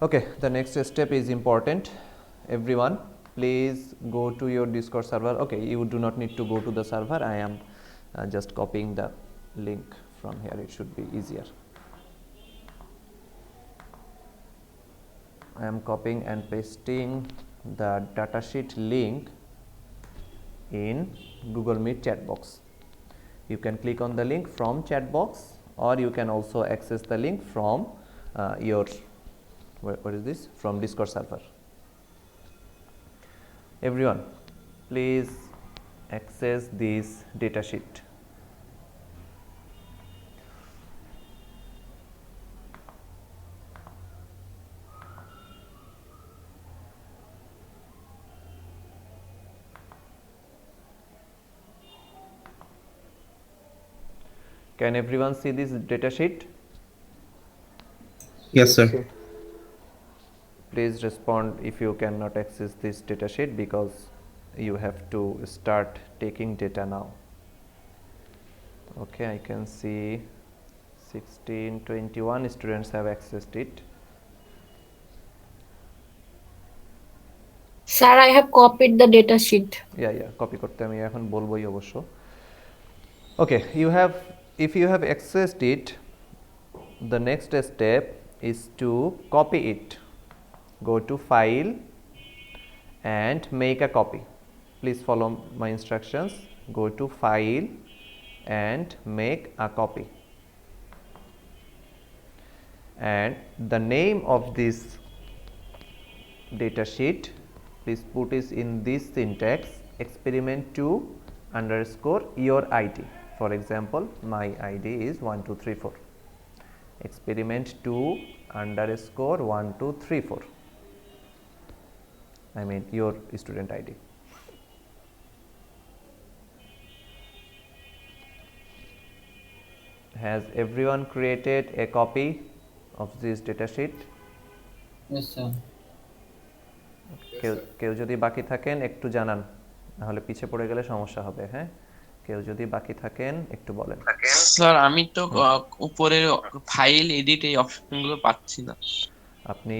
Okay, the next step is important. Everyone, please go to your Discord server. Okay, you do not need to go to the server. I am just copying the link from here. It should be easier. I am copying and pasting the datasheet link in Google Meet chat box. You can click on the link from chat box, or you can also access the link from your what is this, from Discord server. Everyone, please access this datasheet. Can everyone see this datasheet? Yes, sir. Please respond if you cannot access this datasheet, because you have to start taking data now. Okay, I can see 21 students have accessed it. Sir, I have copied the data sheet. Yeah, copy করতে আমি এখন বলবোই অবশ্য। Okay, if you have accessed it, the next step is to copy it. Go to file and make a copy. Please follow my instructions. Go to file and make a copy, and the name of this data sheet, please put it in this syntax: experiment2 underscore your ID. For example, my ID is 1234. Experiment2 underscore 1234. I mean your student ID. Has everyone created a copy of this data sheet? Yes, sir. কেউ যদি বাকি থাকেন একটু জানান, নাহলে পিছিয়ে পড়ে গেলে সমস্যা হবে। হ্যাঁ, কেউ যদি বাকি থাকেন একটু বলেন। স্যার আমি তো উপরে ফাইল এডিট এই অপশনগুলো পাচ্ছি না। আপনি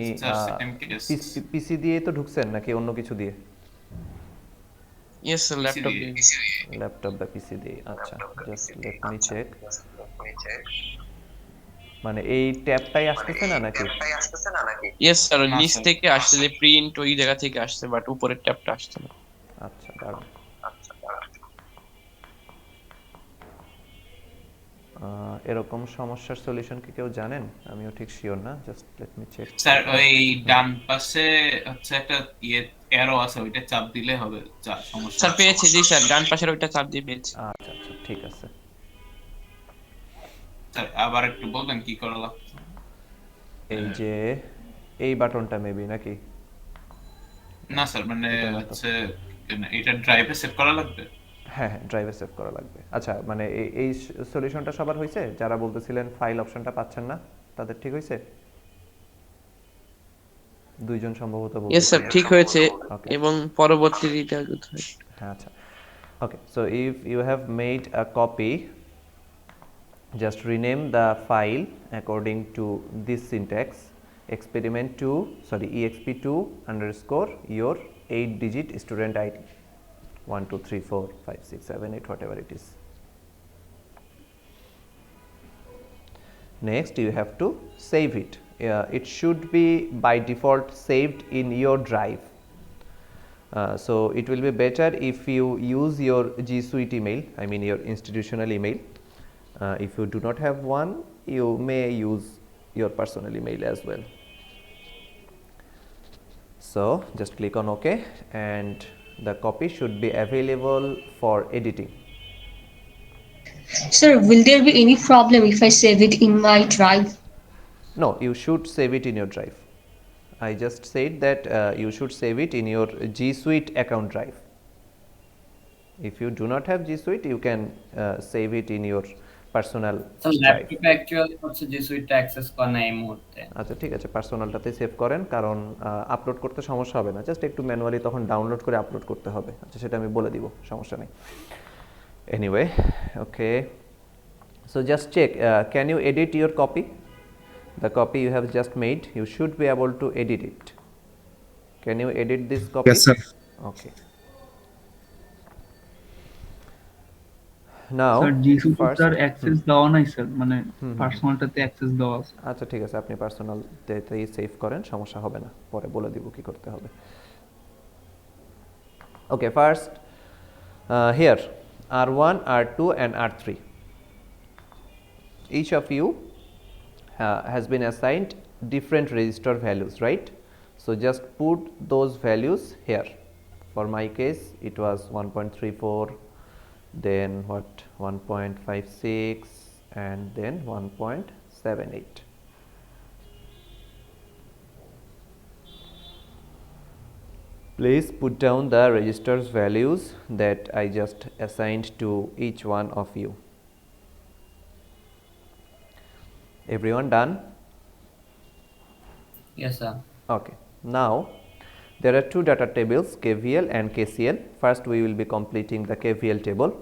পিসি দিয়ে তো ঢুকছেন নাকি অন্য কিছু দিয়ে? ইয়েস স্যার, ল্যাপটপ বা পিসি দিয়ে। আচ্ছা, জাস্ট লেট মি চেক। মানে এই ট্যাবটাই আসতেছে না নাকি? ইয়েস স্যার, নিচ থেকে আসছে, যে প্রিন্ট ওই জায়গা থেকে আসছে, বাট উপরের ট্যাবটা আসছে না। আচ্ছা, দাঁড়ান। এরকম সমস্যার সলিউশন কি কেউ জানেন? আমিও ঠিক শিওর না, just let me check. Sir ওই ডান পাশে হচ্ছে একটা অ্যারো আছে, ওইটা চাপ দিলে হবে সমস্যা। স্যার পেয়েছি, জি স্যার, ডান পাশের ওইটা চাপ দিয়ে পেয়েছি। আচ্ছা, ঠিক আছে। স্যার আবার একটু বলবেন কি করা লাগবে? এই যে এই বাটনটা মেবি নাকি? না স্যার, মানে হচ্ছে এটা ড্রাইভে সেভ করা লাগবে। হ্যাঁ, ড্রাইভে সেভ করা লাগবে। আচ্ছা, মানে এই সলিউশনটা সবার হয়েছে? যারা বলতেছিলেন ফাইল অপশনটা পাচ্ছেন না, তাদের ঠিক হয়েছে? দুইজন সম্ভবত বলতে। ইয়েস স্যার, ঠিক হয়েছে, এবং পরবর্তীতে হ্যাঁ, আচ্ছা, okay. So if you have made a copy, just rename the file according to this syntax: exp2 underscore your 8-digit student ID, 1 2 3 4 5 6 7 8, whatever it is. Next, you have to save it. It should be by default saved in your drive. So it will be better if you use your G Suite email, I mean your institutional email. If you do not have one, you may use your personal email as well. So just click on OK, and the copy should be available for editing. Sir, will there be any problem if I save it in my drive? No, you should save it in your drive. I just said that you should save it in your G Suite account drive. If you do not have G Suite, you can save it in your personal ল্যাপটপে actually হচ্ছে জি সুইটটা access করা নাই এই মুহূর্তে। আচ্ছা, ঠিক আছে, পার্সোনালটাতে save করেন, কারণ আপলোড করতে সমস্যা হবে না, জাস্ট একটু ম্যানুয়ালি তখন ডাউনলোড করে আপলোড করতে হবে। আচ্ছা, সেটা আমি বলে দিব, সমস্যা নেই। Anyway, okay, so just check, can you edit your copy? The copy you have just made, you should be able to edit it. Can you edit this copy? Yes, sir. Okay. Now sir জি সুইটার access দেওয়া নাই sir, মানে পার্সোনালটাতে access দেওয়া আছে। আচ্ছা, ঠিক আছে, আপনি পার্সোনালতেই সেভ করেন, সমস্যা হবে না, পরে বলে দিব কি করতে হবে। Okay, first here R1, R2 and R3. each of you has been assigned different register values, right? So just put those values here. For my case it was 1.34, then what, 1.56, and then 1.78. Please put down the registers values that I just assigned to each one of you. Everyone done? Yes, sir. Okay. Now there are two data tables, KVL and KCL. First we will be completing the KVL table.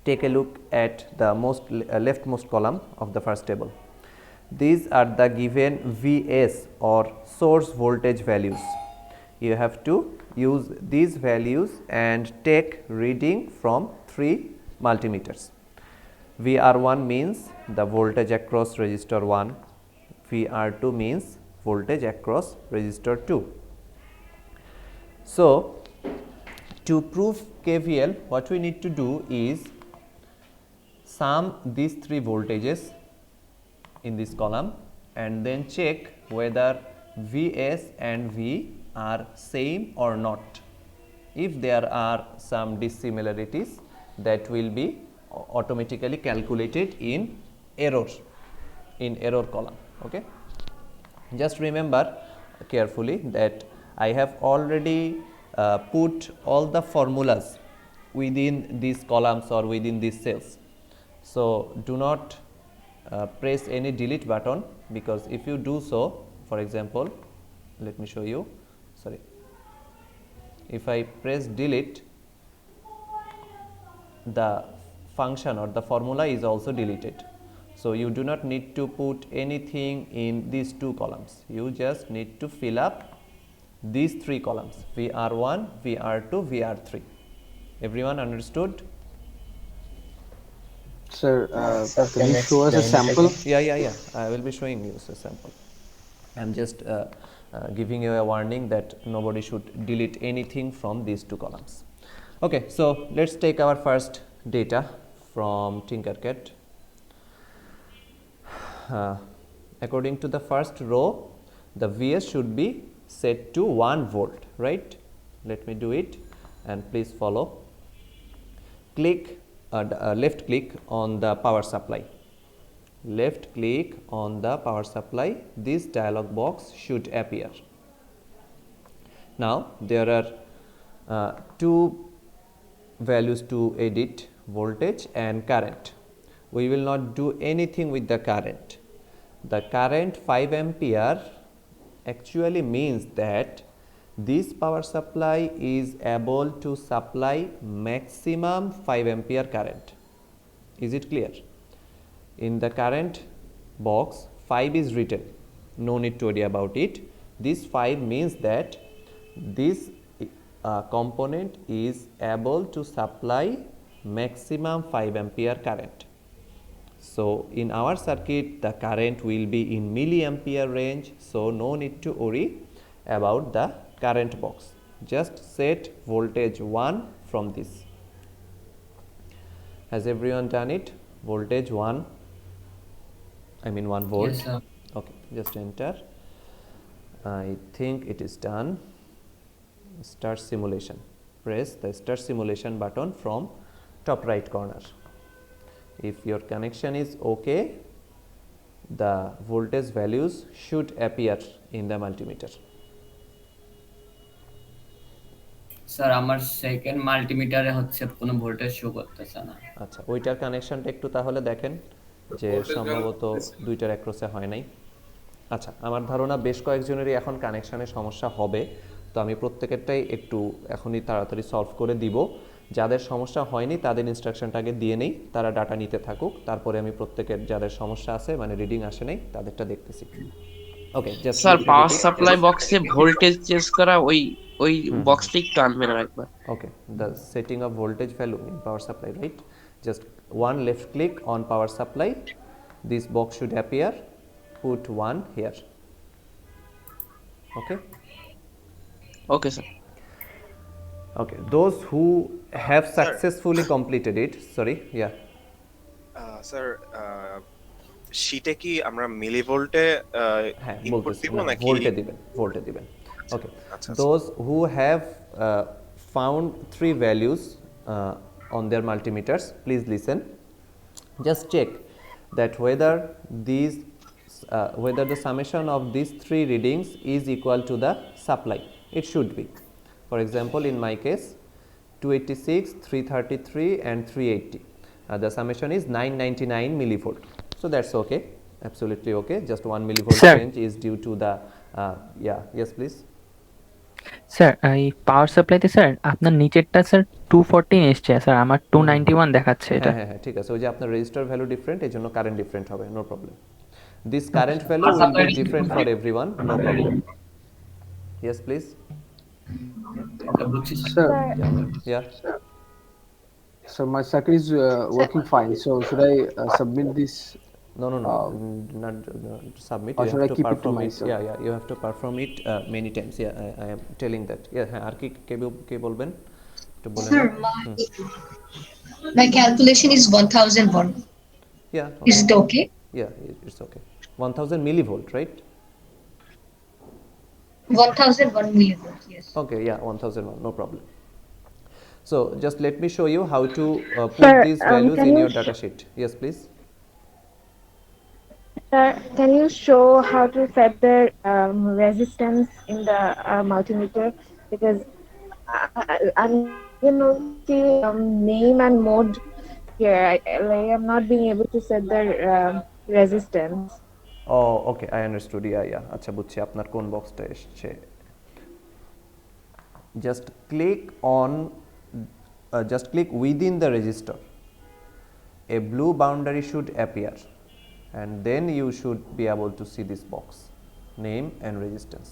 Take a look at the leftmost column of the first table. These are the given Vs or source voltage values. You have to use these values and take reading from 3 multimeters. VR1 means the voltage across resistor 1, VR2 means voltage across resistor 2. So to prove KVL, what we need to do is sum these 3 voltages in this column and then check whether Vs and V are same or not. If there are some dissimilarities, that will be automatically calculated in error column. Okay, just remember carefully that I have already put all the formulas within these columns or within these cells. So do not press any delete button, because if you do so, for example, let me show you. Sorry, if I press delete, the function or the formula is also deleted. So you do not need to put anything in these 2 columns. You just need to fill up these 3 columns, VR1, VR2, VR3. Everyone understood? Sir, can you show us a sample? Yeah. I will be showing you a sample. I am just giving you a warning that nobody should delete anything from these 2 columns. Okay, so let's take our first data from Tinkercad. According to the first row, the Vs should be set to 1 volt, right? Let me do it and please follow. Left click on the power supply. Left click on the power supply. This dialog box should appear. Now there are 2 values to edit, voltage and current. We will not do anything with the current. The current 5 ampere actually means that this power supply is able to supply maximum 5 ampere current. Is it clear? In the current box 5 is written, no need to worry about it. This 5 means that this component is able to supply maximum 5 ampere current. So in our circuit the current will be in milliampere range, so no need to worry about the current box. Just set voltage 1 from this. Has everyone done it? Voltage 1, I mean 1 volt. Yes, sir. Okay, just enter. I think it is done. Start simulation. Press the start simulation button from top right corner. If your connection is okay, the voltage values should appear in the multimeter. Sir আমার second মাল্টিমিটারে হচ্ছে কোনো voltage show করতেছে না। আচ্ছা, ওইটার কানেকশনটা একটু তাহলে দেখেন যে সম্ভবত দুইটার একক্রসে হয় নাই। আচ্ছা, আমার ধারণা বেশ কয়েকজনেরই এখন কানেকশনের সমস্যা হবে, তো আমি প্রত্যেকেরটাই একটু এখনই তাড়াতাড়ি সলভ করে দিব। যাদের সমস্যা হয়নি তাদের ইনস্ট্রাকশনটা আগে দিয়ে নেই, তারা ডাটা নিতে থাকুক, তারপরে আমি প্রত্যেকের যাদের সমস্যা আছে মানে রিডিং আসে নাই তাদেরটা দেখতেছি। ওকে, জাস্ট স্যার পাওয়ার সাপ্লাই বক্সে ভোল্টেজ চেঞ্জ করা ওই বক্সটা একটু আনবেন একবার। ওকে, the setting of voltage value in power supply, right? Just one left click on power supply, this box should appear, put 1 here. Okay sir. Okay, those who have successfully completed it, sorry, yeah. Sir, শীটে কি আমরা মিলিভোল্টে হ্যাঁ input বলতেছি দিব না নাকি ভোল্টে দিবেন ওকে আচ্ছা those who have found three values on their multimeters please listen just check that whether the summation of these three readings is equal to the supply. It should be. For example, in my case 286, 333 and 380. The summation is 999 millivolt. So that's okay, absolutely okay. Just 1 millivolt Sir. change is due to the yeah, yes please. Sir এই পাওয়ার সাপ্লাইতে sir আপনার নিচেরটা sir 214 এসছে sir আমার 291 দেখাচ্ছে এটা হ্যাঁ ঠিক আছে ওই যে আপনার রেজিস্টার ভ্যালু ডিফারেন্ট এজন্য কারেন্ট ডিফারেন্ট হবে no problem this current value will be different for everyone no problem yes please Sir. yeah So my circuit is working fine. So should I submit this? no not submit Or you should have I to keep it to perform it myself? yeah you have to perform it many times I am telling that yeah হ্যাঁ আর কে বলবেন একটু বলেন Sir, my calculation is 1001. yeah Is it okay? yeah it's okay 1000 millivolt right 1001 millivolt, yes. okay yeah 1001 no problem so just let me show you how to put Sir, these values can in you your data sheet yes please Sir, can you show how to set the resistance in the multimeter? Because I'm see name and mode here. I'm not being able to set the resistance. oh okay I understood yeah আচ্ছা বুঝছি আপনার কোন বক্সটা এসেছে just click within the register a blue boundary should appear and then you should be able to see this box name and resistance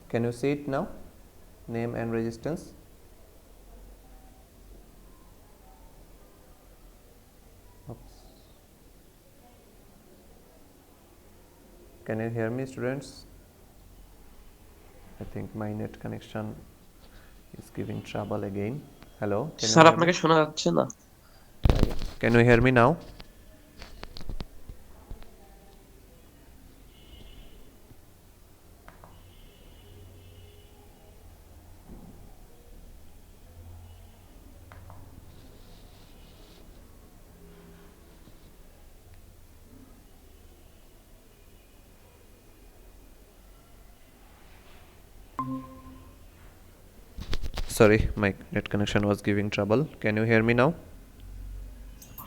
can you see it now name and resistance oops can you hear me students I think my net connection is giving trouble again hello sir আপনাকে শোনা যাচ্ছে না can you hear me now sorry my net connection was giving trouble can you hear me now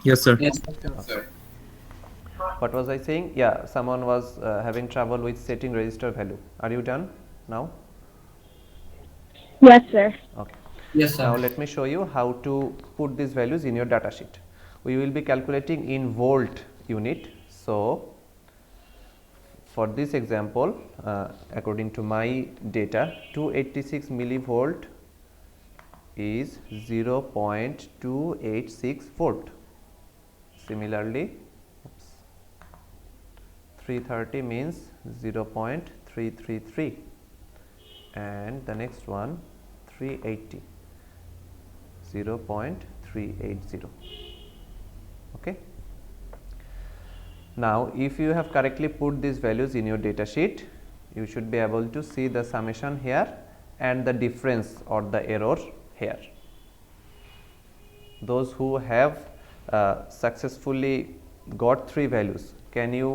Yes, sir. Yes, sir. what was I saying yeah someone was having trouble with setting register value are you done now Yes, sir. okay Yes, sir. now let me show you how to put these values in your data sheet we will be calculating in volt unit so for this example according to my data 286 millivolt is 0.286 volt similarly 330 means 0.333 and the next one 380 0.380 okay now if you have correctly put these values in your data sheet you should be able to see the summation here and the difference or the error here those who have successfully got three values can you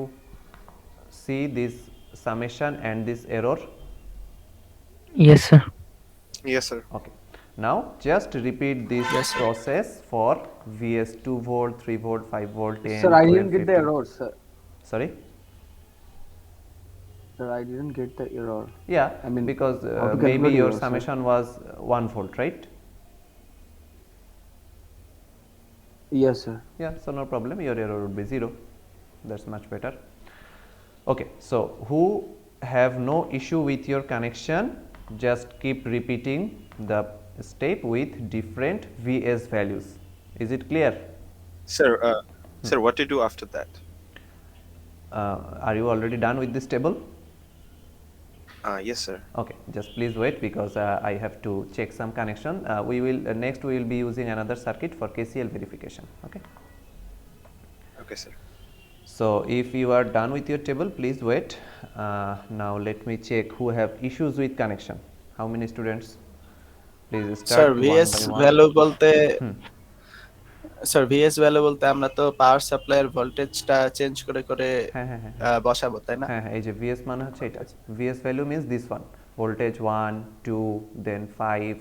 see this summation and this error yes sir yes sir okay now just repeat this process for vs 2 volt 3 volt 5 volt 10 Sir, I 12 didn't get the 15. error, sir. Sorry Sir, I didn't get the error. yeah I mean, because how to maybe calculate your error, sir? summation was 1 volt right Yes, sir. yeah so no problem your error would be 0 that's much better okay so who have no issue with your connection just keep repeating the step with different vs values is it clear sir sir what to do after that are you already done with this table Yes, sir. Okay, just please wait because I have to check some connection. We will next we will be using another circuit for KCL verification. Okay. Okay, sir. So if you are done with your table, please wait. Now let me check who have issues with connection. How many students? Please sir start one VS by one. Value বলতে sir VS value বলতে আমরা তো পাওয়ার সাপ্লাইয়ের ভোল্টেজটা change করে করে বসাবো তাই না? হ্যাঁ হ্যাঁ, এই যে VS মানে হচ্ছে এটা। VS value means this one. Voltage 1, 2, then 5,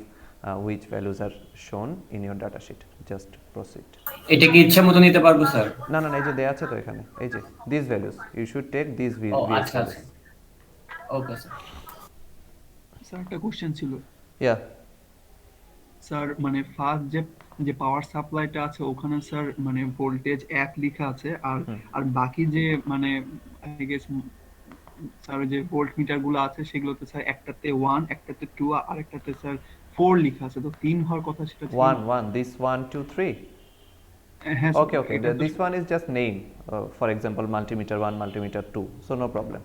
which values are shown in your data sheet. Just proceed. এটা কি ইচ্ছা মতো নিতে পারবো স্যার? না না, এই যে দেয়া আছে তো এখানে, এই যে these values. You should take these O VS আচ্ছা values. আচ্ছা। Okay sir. স্যার একটা কোশ্চেন ছিল। Yeah. স্যার মানে ফার্স্ট যে পাওয়ার সাপ্লাইটা আছে ওখানে স্যার মানে ভোল্টেজ 1 লেখা আছে আর বাকি যে মানে আই গেস স্যার যে ভোল্ট মিটার গুলো আছে সেগুলোতে স্যার একটাতে 1 একটাতে 2 আর একটাতে স্যার 4 লেখা আছে, তো 3 হওয়ার কথা সেটা ছিল 1 this 1 2 3. হ্যাঁ Okay, this one is just name, for example multimeter 1 multimeter 2, so no problem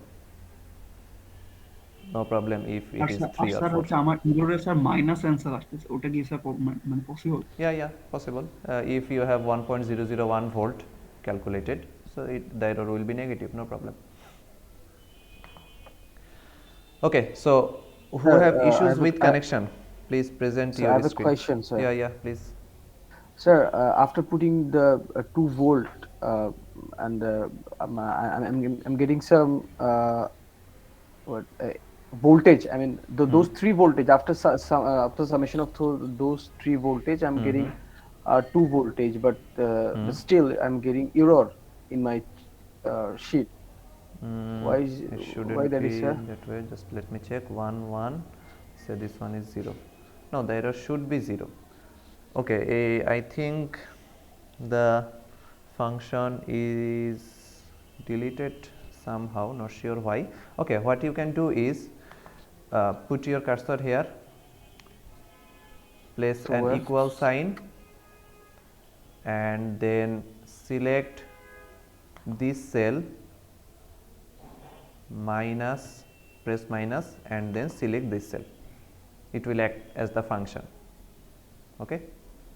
if it is 3 or 4. Sir হচ্ছে আমার ইররে স্যার মাইনাস অ্যানসার আসছে, ওটা কি স্যার মানে possible? Yeah, possible. If you have 1.001 volt calculated, so the error will be negative, no problem. Okay, so who have issues with connection? Please present your I have screen. a question, sir. Yeah, please. Sir, after putting the 2 volt and I'm getting some voltage. I mean those 3 voltage after summation of those 3 voltage, I'm getting 2 voltage, but still I'm getting error in my sheet. Why that is, sir? That way. Just let me check. 1 1. So this one is 0. No, the error should be 0. Okay, I think the function is deleted somehow, not sure why. Okay, what you can do is put your cursor here, place an equal sign, and then select this cell minus, press minus, and then select this cell. It will act as the function. Okay,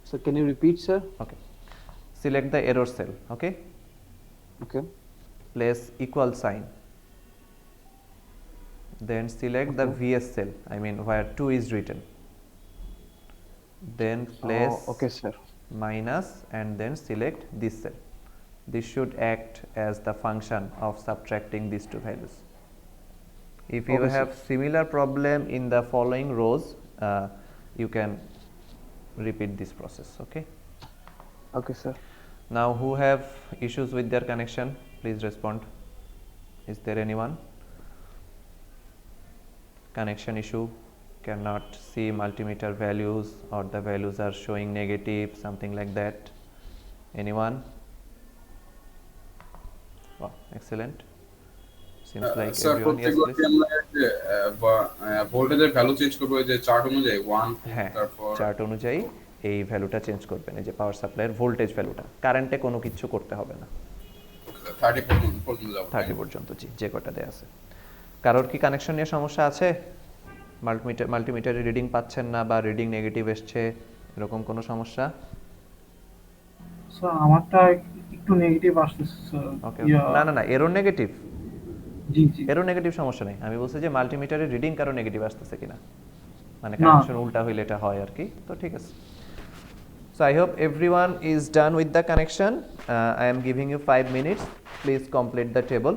so can you repeat, sir? Okay, select the error cell. Okay, place equal sign, then select the VS cell, I mean where 2 is written, then place minus and then select this cell. This should act as the function of subtracting these two values. If you have similar problem in the following rows, you can repeat this process. Okay, sir. Now who have issues with their connection, please respond. Is there anyone? Connection issue, cannot see multimeter values, or the values are showing negative, something like that. Anyone? Wow, excellent. Seems like everyone. Yes, please. ভোল্টেজের value change করব যে chart অনুযায়ী 1 তারপর chart অনুযায়ী এই ভ্যালুটা change করবেন, এই যে পাওয়ার সাপ্লাইয়ের ভোল্টেজ ভ্যালুটা। কারেন্টে কোনো কিছু করতে হবে না, 30 পর্যন্ত যে কটা দেয়া আছে। কারোর কি কানেকশন নিয়ে সমস্যা আছে? মাল্টিমিটারে রিডিং পাচ্ছেন না বা রিডিং নেগেটিভ এসছে, এরকম কোনো সমস্যা? স্যার আমারটা একটু নেগেটিভ আসছে স্যার। ওকে, না এরর নেগেটিভ। এরর নেগেটিভ সমস্যা নেই, আমি বলছি যে মাল্টিমিটারে রিডিং কারো নেগেটিভ আসতেছে কিনা, মানে কানেকশন উল্টা হইলে এটা হয় আর কি, তো ঠিক আছে। So I hope everyone is done with the connection. I am giving you 5 minutes. Please complete the table.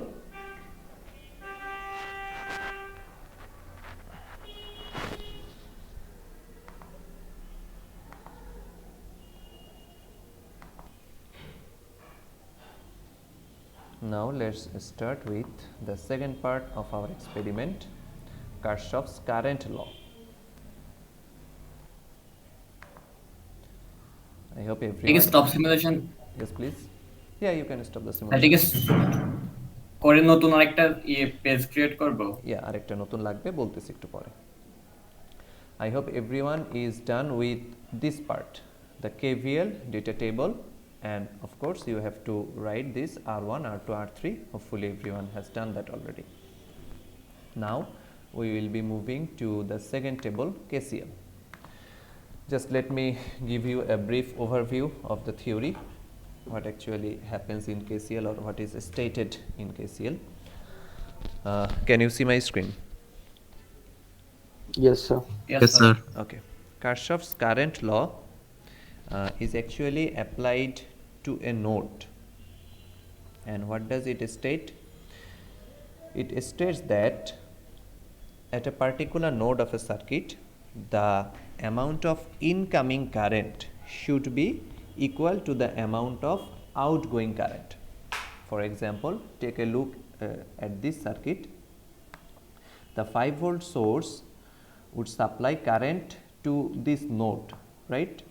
Now let's start with the second part of our experiment, Kirchhoff's current law. I hope everyone. Take a stop simulation. Yes, please. Yeah, you can stop the simulation. I take a করে নতুন আরেকটা page create করব। Yeah, আরেকটা নতুন লাগবে, বলতেছি একটু পরে। I hope everyone is done with this part, the KVL data table, and of course you have to write this R1, R2, R3. Hopefully everyone has done that already. Now we will be moving to the second table, KCL. Just let me give you a brief overview of the theory, what actually happens in KCL or what is stated in KCL. Can you see my screen? Yes, sir. Yes, sir. Okay. Kirchhoff's current law is actually applied to a node. And what does it state? It states that at a particular node of a circuit, the amount of incoming current should be equal to the amount of outgoing current. For example, take a look at this circuit. The 5-volt source would supply current to this node, right?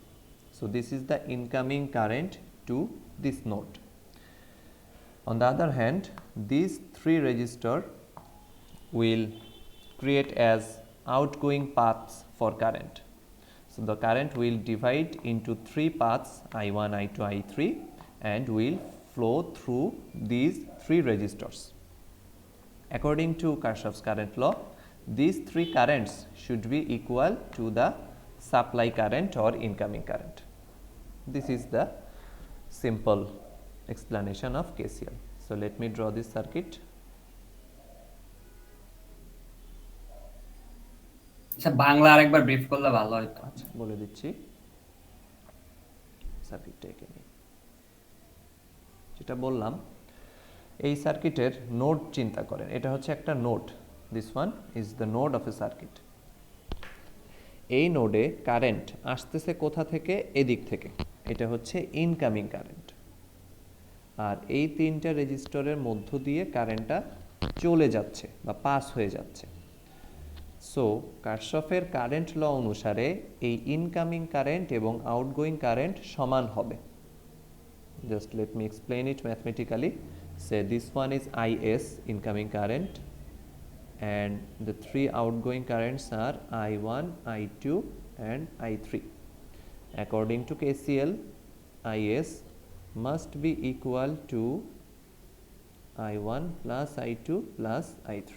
So this is the incoming current to this node. On the other hand, these 3 resistors will create as outgoing paths for current. So the current will divide into 3 paths, I1, I2, I3, and will flow through these 3 resistors. According to Kirchhoff's current law, these 3 currents should be equal to the supply current or incoming current. This is the simple explanation of KCL. So let me draw this circuit. আচ্ছা বাংলা আরেকবার brief করলে ভালো হতো। বলে দিচ্ছি, সার্কিটটা এঁকে নিই। যেটা বললাম, এই সার্কিটের নোড চিন্তা করেন, এটা হচ্ছে একটা node, this one is the node of A circuit. এই নোডে কারেন্ট আসতেছে কোথা থেকে? এদিক থেকে, এটা হচ্ছে ইনকামিং কারেন্ট। আর এই 3টা রেজিস্টরের মধ্য দিয়ে কারেন্টটা চলে যাচ্ছে বা পাস হয়ে যাচ্ছে। সো কার্শফের কারেন্ট ল অনুসারে এই ইনকামিং কারেন্ট এবং আউটগোয়িং কারেন্ট সমান হবে। Just let me explain it mathematically. Say this one is IS, incoming current, and the 3 outgoing currents are I1, I2 and I3. According to KCL, IS must be equal to I1 plus I2 plus I3.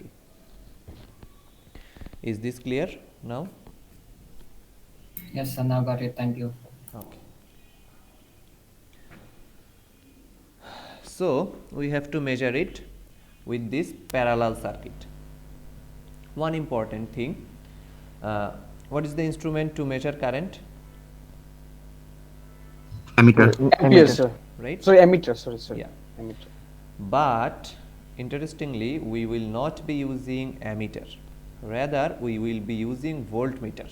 Is this clear now? Yes, sir, now got it. Thank you. Okay. So we have to measure it with this parallel circuit. One important thing, what is the instrument to measure current? Ammeter. Ammeter, sir. Right? Sorry, ammeter. Sorry. Yeah. Ammeter. But interestingly, we will not be using ammeter. Rather, we will be using voltmeter.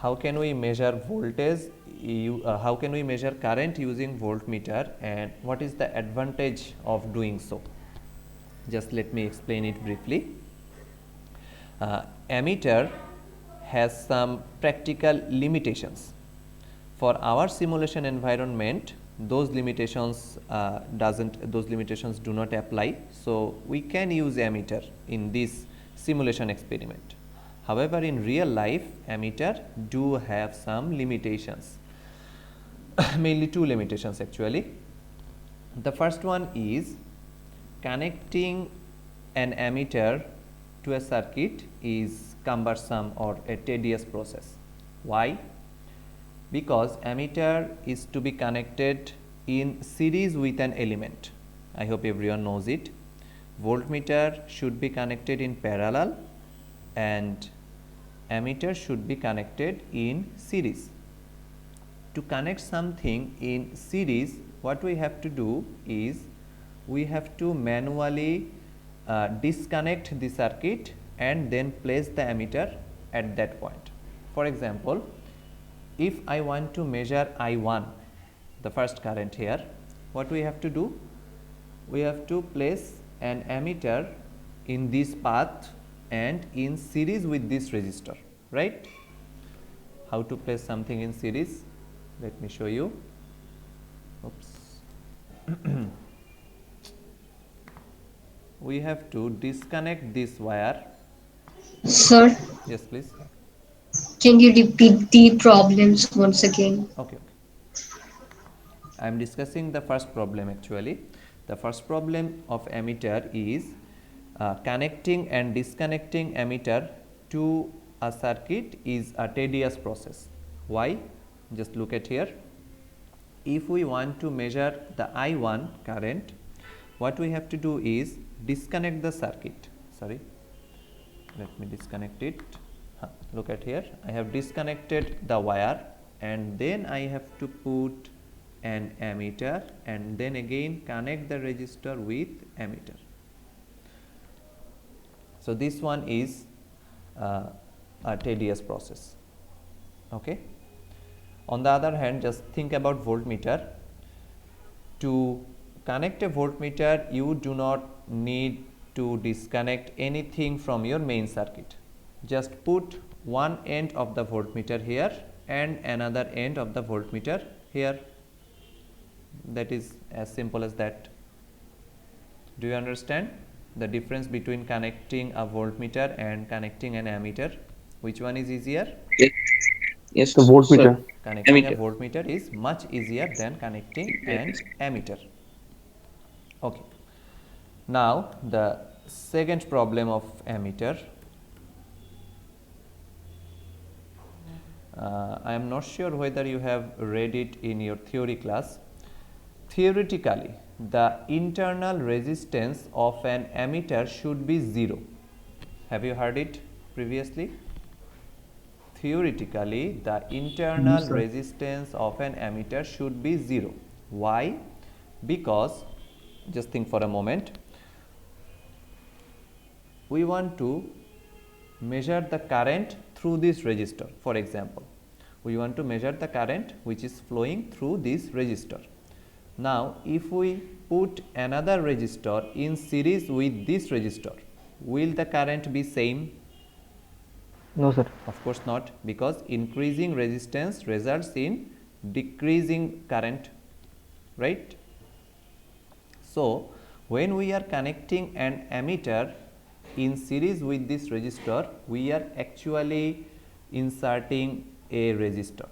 How can we measure voltage? How can we measure current using voltmeter, and what is the advantage of doing so? Just let me explain it briefly. Ammeter has some practical limitations. For our simulation environment, those limitations do not apply, so we can use ammeter in this simulation experiment. However, in real life, ammeter do have some limitations. Mainly 2 limitations actually. The first one is connecting an ammeter to a circuit is cumbersome or a tedious process. Why? Because ammeter is to be connected in series with an element. I hope everyone knows it. Voltmeter should be connected in parallel and ammeter should be connected in series. To connect something in series, what we have to do is we have to manually disconnect the circuit and then place the ammeter at that point. For example, if I want to measure I1, the first current here, what we have to do? We have to place an ammeter in this path and in series with this resistor, right? How to place something in series? Let me show you. Oops. We have to disconnect this wire. Sir, Yes, please. can you repeat the problems once again? Okay. I am discussing the first problem actually. The first problem of ammeter is connecting and disconnecting ammeter to a circuit is a tedious process. Why? Just look at here. If we want to measure the I1 current, what we have to do is disconnect the circuit. Sorry, let me disconnect it. Look at here, I have disconnected the wire and then I have to put an ammeter and then again connect the resistor with ammeter. So this one is a tedious process. Okay. On the other hand, just think about voltmeter. To connect a voltmeter, you do not need to disconnect anything from your main circuit. Just put one end of the voltmeter here and another end of the voltmeter here. That is as simple as that. Do you understand the difference between connecting a voltmeter and connecting an ammeter? Which one is easier? Yes, the voltmeter. Connecting a voltmeter is much easier than connecting an ammeter. Okay. Now the second problem of ammeter. I am not sure whether you have read it in your theory class. Theoretically, the internal resistance of an ammeter should be 0. Have you heard it previously? Theoretically, the internal resistance of an ammeter should be 0. Why? Because, just think for a moment, we want to measure the current through this resistor. For example, we want to measure the current which is flowing through this resistor. Now, if we put another resistor in series with this resistor, will the current be same? No, sir. Of course not, because increasing resistance results in decreasing current, right? So, when we are connecting an ammeter in series with this resistor, we are actually inserting a resistor,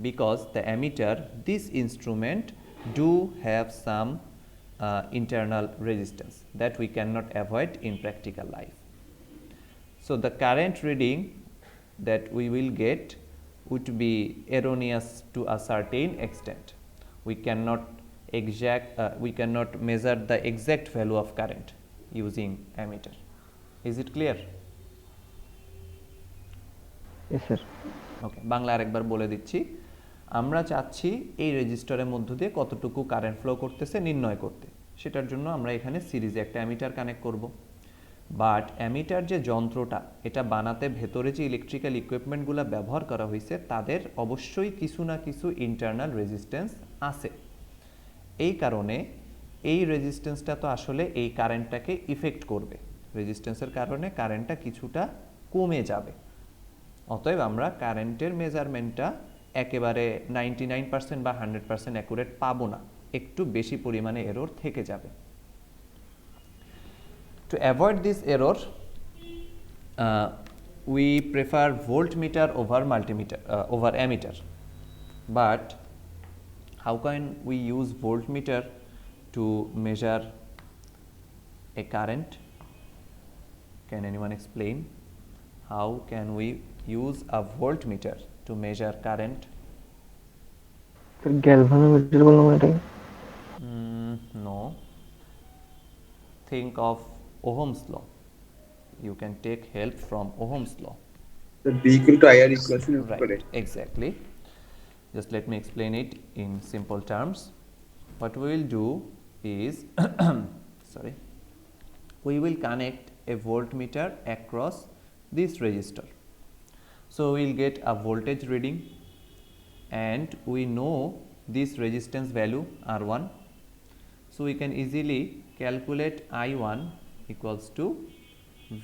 because the ammeter, this instrument, do have some internal resistance that we cannot avoid in practical life. So the current reading that we will get would be erroneous to a certain extent. We cannot measure the exact value of current using ammeter. Is it clear? Yes, sir. Okay, Bangla আরেকবার বলে দিচ্ছি। আমরা চাচ্ছি এই রেজিস্টরের মধ্য দিয়ে কতটুকু current flow করতেছে নির্ণয় করতে। সেটার জন্য আমরা এখানে সিরিজে একটা অ্যামিটার কানেক্ট করব। বাট অ্যামিটার যে যন্ত্রটা, এটা বানাতে ভেতরে যে ইলেকট্রিক্যাল ইকুইপমেন্টগুলো ব্যবহার করা হয়েছে তাদের অবশ্যই কিছু না কিছু ইন্টারনাল রেজিস্ট্যান্স আছে। এই কারণে এই রেজিস্ট্যান্সটা তো আসলে এই কারেন্টটাকে ইফেক্ট করবে। রেজিস্ট্যান্সের কারণে কারেন্টটা কিছুটা কমে যাবে। অতএব আমরা কারেন্টের মেজারমেন্টটা একেবারে 99% বা 100% অ্যাকুরেট পাবো না, একটু বেশি পরিমাণে এরর থেকে যাবে। To avoid this error, we prefer voltmeter over multimeter over ammeter. But how can we use voltmeter to measure a current? Can anyone explain? How can we use a voltmeter to measure current? Galvanometer বললাম এটাকে? No. Think of Ohm's law. You can take help from Ohm's law. The B equal to IR equation is right, correct. Exactly. Just let me explain it in simple terms. What we will do is sorry, we will connect a voltmeter across this resistor. So we will get a voltage reading and we know this resistance value R1. So we can easily calculate I1 equals to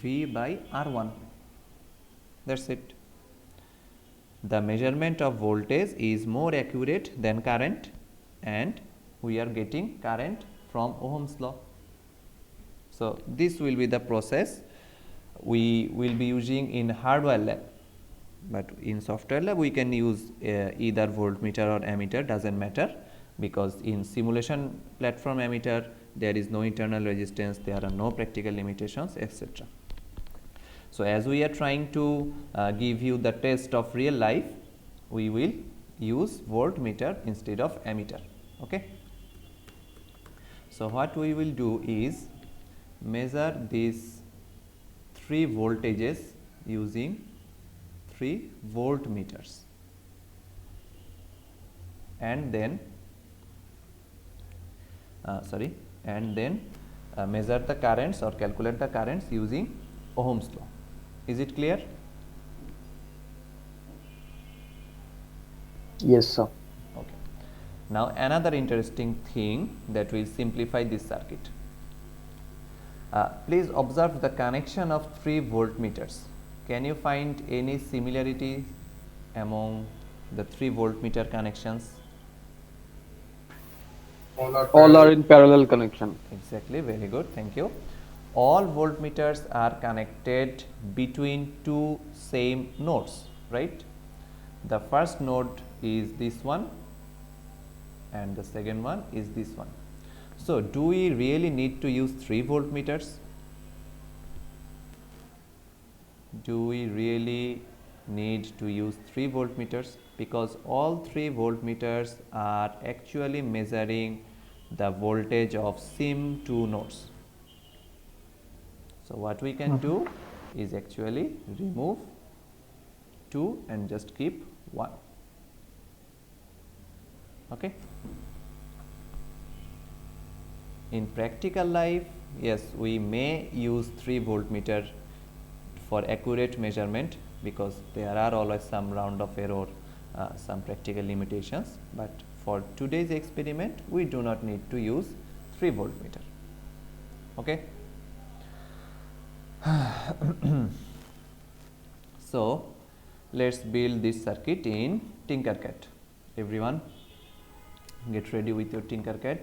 V by R1. That's it. The measurement of voltage is more accurate than current and we are getting current from Ohm's law. So this will be the process we will be using in hardware lab, but in software lab we can use either voltmeter or ammeter, doesn't matter, because in simulation platform ammeter there is no internal resistance, there are no practical limitations, etc. So as we are trying to give you the test of real life, we will use voltmeter instead of ammeter. Okay. So what we will do is measure these 3 voltages using 3 voltmeters, and then measure the currents or calculate the currents using Ohm's law. Is it clear? Yes, sir. Okay. Now another interesting thing that will simplify this circuit. Please observe the connection of 3 voltmeters. Can you find any similarity among the 3 voltmeter connections? All are in parallel connection. Exactly, very good, thank you. All voltmeters are connected between 2 same nodes, right? The first node is this one and the second one is this one. So do we really need to use 3 voltmeters? Do we really need to use 3 voltmeters? Because all 3 voltmeters are actually measuring the voltage of same 2 nodes. So what we can do is actually remove 2 and just keep 1. Okay. In practical life, yes, we may use 3 voltmeter for accurate measurement, because there are always some round of error, some practical limitations, but for today's experiment we do not need to use 3 voltmeter. Okay. So let's build this circuit in Tinkercad. Everyone get ready with your Tinkercad.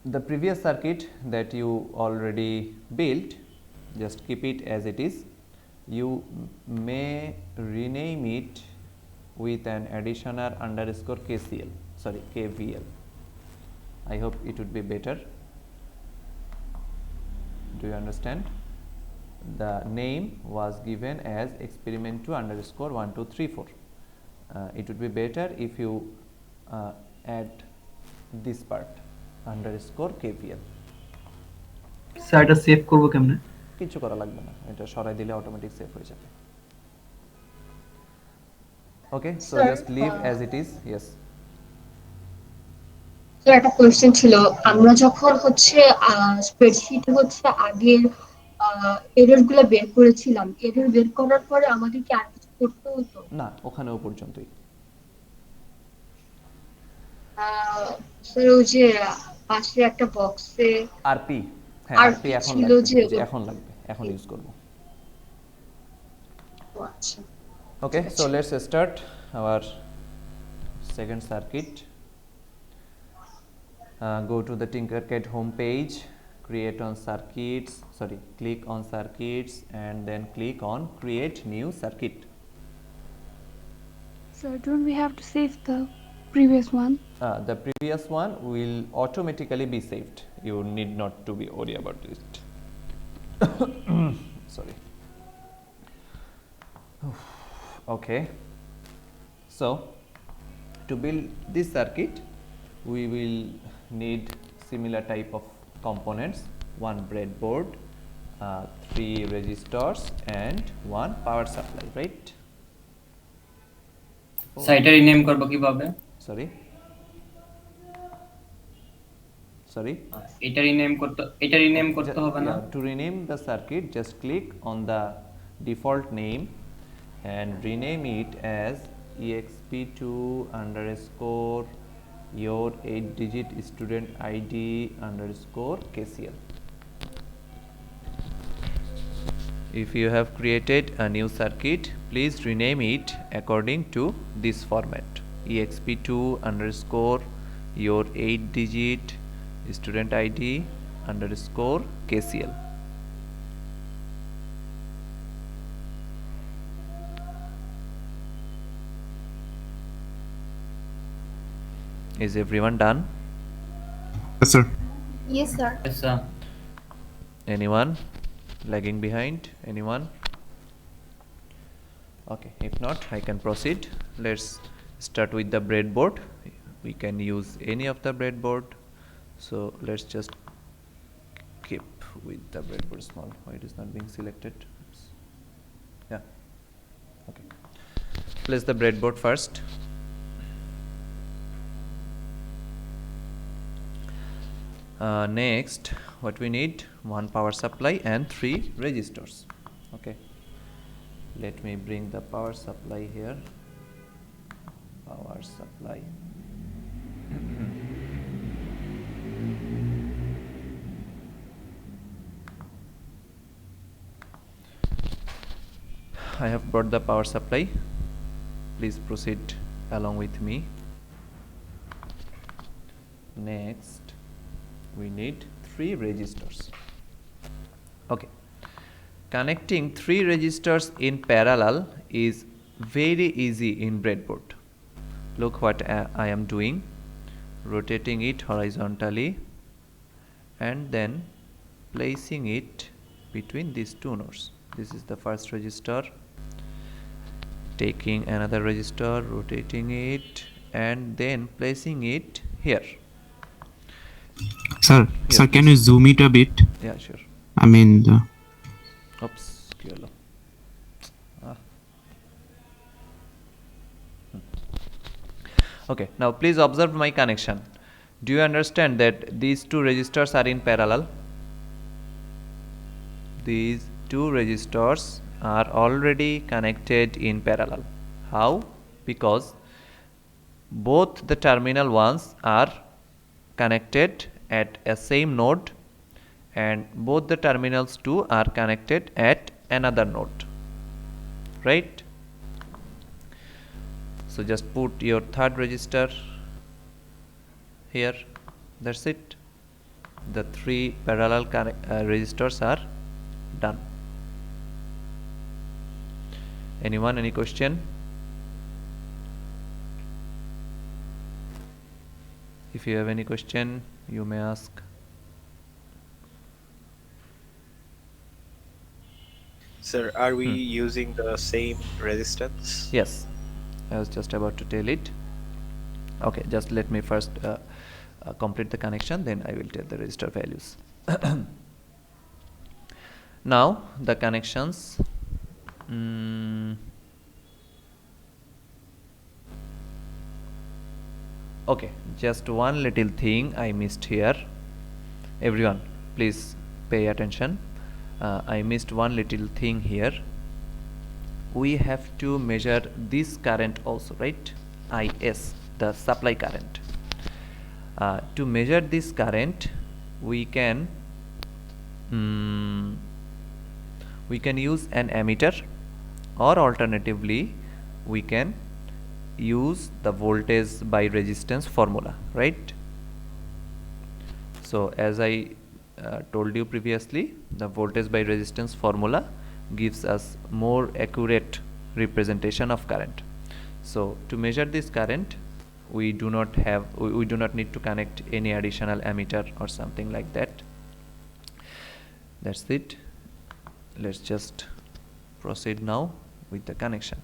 The previous circuit that you already built, just keep it as it is. You may rename it with an additional underscore KCL, sorry, KVL. I hope it would be better. Do you understand? The name was given as experiment 2 underscore 1234. It would be better if you add this part underscore KVL. Sir এটা save করব কেমনে? কিছু করা লাগবে না, এটা সরাই দিলে অটোমেটিক সেভ হয়ে যাবে। Okay, so just leave as it is. Yes sir, একটা কোশ্চেন ছিল, আমরা যখন হচ্ছে স্প্রেডশিটে হচ্ছে আগের এরর গুলো বের করেছিলাম, এরর বের করার পরে আমাদের কি আর কিছু করতে হতো? না, ওখানেও পর্যন্তই। স্যার ওই যে পাশে একটা বক্সে আরপি, হ্যাঁ আরপি এখন লাগবে, এখন লাগবে, এখন ইউজ করব। আচ্ছা, okay, so let's start our second circuit. Go to the Tinkercad home page, create on circuits, sorry, click on circuits and then click on create new circuit. So don't we have to save the previous one? The previous one will automatically be saved. You need not to be worried about it. Sorry. Okay. So to build this circuit, we will need similar type of components: one breadboard, 3 resistors and 1 power supply, right? সাইটে rename করব কিভাবে? Sorry, এটা rename করতে হবে না? To rename the circuit, just click on the default name and rename it as exp2 underscore your 8-digit student ID underscore KCL. If you have created a new circuit, please rename it according to this format: exp2 underscore your 8-digit student ID underscore KCL. Is everyone done? Yes, sir. Yes, sir. Yes, sir. Anyone lagging behind? Anyone? Okay, if not, I can proceed. Let's start with the breadboard. We can use any of the breadboard. So let's just keep with the breadboard small. Why it is not being selected? Oops. Yeah. Okay. Place the breadboard first. Next, what we need, one power supply and 3 resistors. Okay, let me bring the power supply here. Power supply. I have brought the power supply. Please proceed along with me. Next, we need 3 resistors. Okay, connecting 3 resistors in parallel is very easy in breadboard. Look what I am doing, rotating it horizontally and then placing it between these 2 nodes. This is the first resistor, taking another resistor, rotating it and then placing it here. Sir, Yes, sir, can you zoom it a bit? Yeah, sure. I mean, Oops, KVL. Okay, now please observe my connection. Do you understand that these 2 resistors are in parallel? These 2 resistors are already connected in parallel. How? Because both the terminal ones are connected at a same node and both the terminals 2 are connected at another node, right? So just put your 3rd resistor here. That's it. The 3 parallel resistors are done. Anyone, any question? If you have any question, you may ask. Sir, are we using the same resistance? Yes, I was just about to tell it. Okay, just let me first complete the connection, then I will tell the resistor values. Now the connections. Okay, just one little thing I missed here. Everyone, please pay attention. I missed one little thing here. We have to measure this current also, right? IS, the supply current. To measure this current, we can use an ammeter, or alternatively we can use the voltage by resistance formula, right? So as I told you previously, the voltage by resistance formula gives us more accurate representation of current. So to measure this current, we do not need to connect any additional ammeter or something like that. That's it. Let's just proceed now with the connection.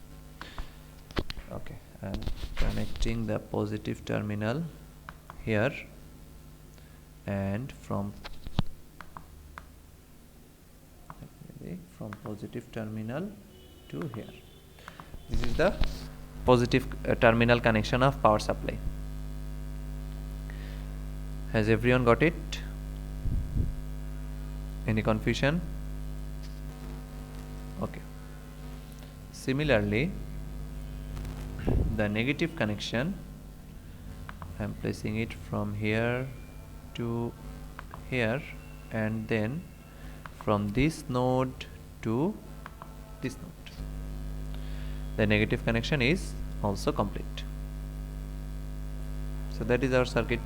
Okay, I'm connecting the positive terminal here and from positive terminal to here. This is the positive terminal connection of power supply. Has everyone got it? Any confusion? Okay. Similarly, the negative connection, I am placing it from here to here and then from this node to this node. The negative connection is also complete. So that is our circuit.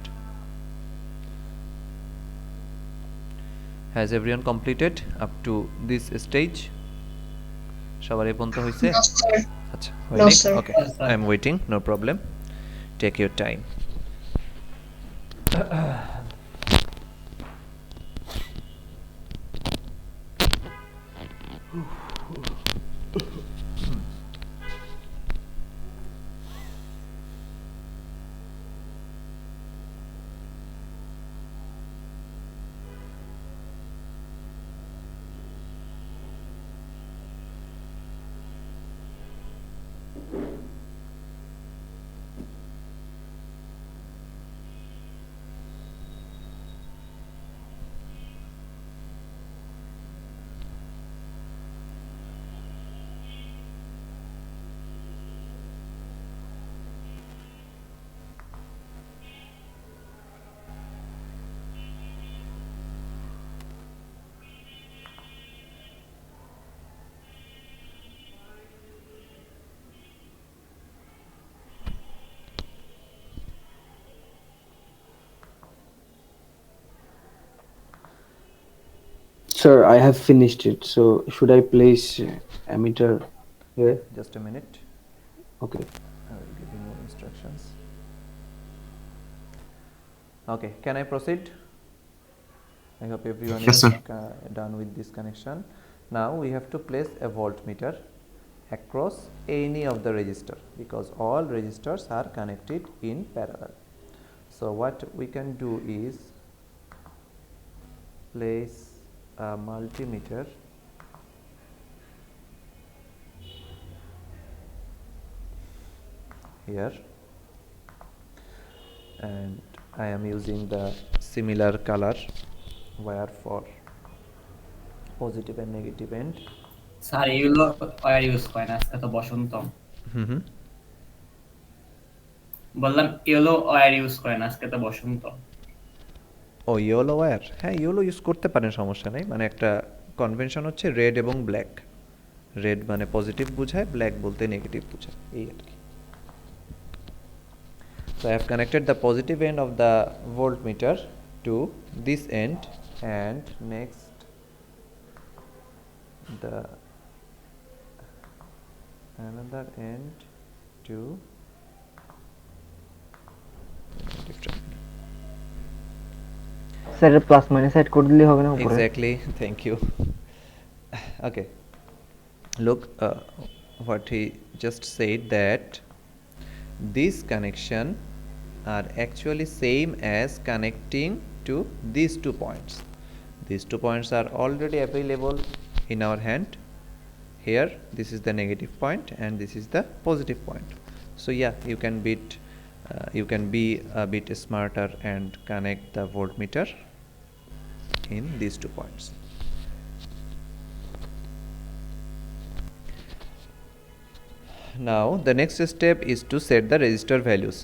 Has everyone completed up to this stage? সবার এই পর্যন্ত হইছে? আচ্ছা, হয়নি? Okay, I am waiting, no problem. Take your time. Sir, I have finished it. So should I place emitter here? Just a minute. Okay. I will give you more instructions. Okay, can I proceed? I hope everyone Yes, is sir. done with this connection. Now we have to place a voltmeter across any of the register, because all registers are connected in parallel. So what we can do is place a multimeter here, and I am using the similar color wire for positive and negative end. Sir এগুলো wire use করে না, আজকে তো বসন্ত। বললাম yellow wire use করে না, আজকে তো বসন্ত। ও ইয়েলো ওয়্যার, হ্যাঁ ইয়েলো ইউজ করতে পারেন, সমস্যা নেই। মানে একটা কনভেনশন হচ্ছে রেড এবং ব্ল্যাক। রেড মানে পজিটিভ বোঝায়, ব্ল্যাক বলতে নেগেটিভ বোঝায়, এই আর কি। So I have connected the positive end of the voltmeter to this end, and next the another end to different. Sir plus minus add করে দিলে হবে না উপরে? Exactly, thank you. Okay, look, what he just said, that this connection are actually same as connecting to these 2 points. These 2 points are already available in our hand. Here this is the negative point and this is the positive point. So yeah, you can be a bit smarter and connect the voltmeter in these 2 points. Now the next step is to set the resistor values.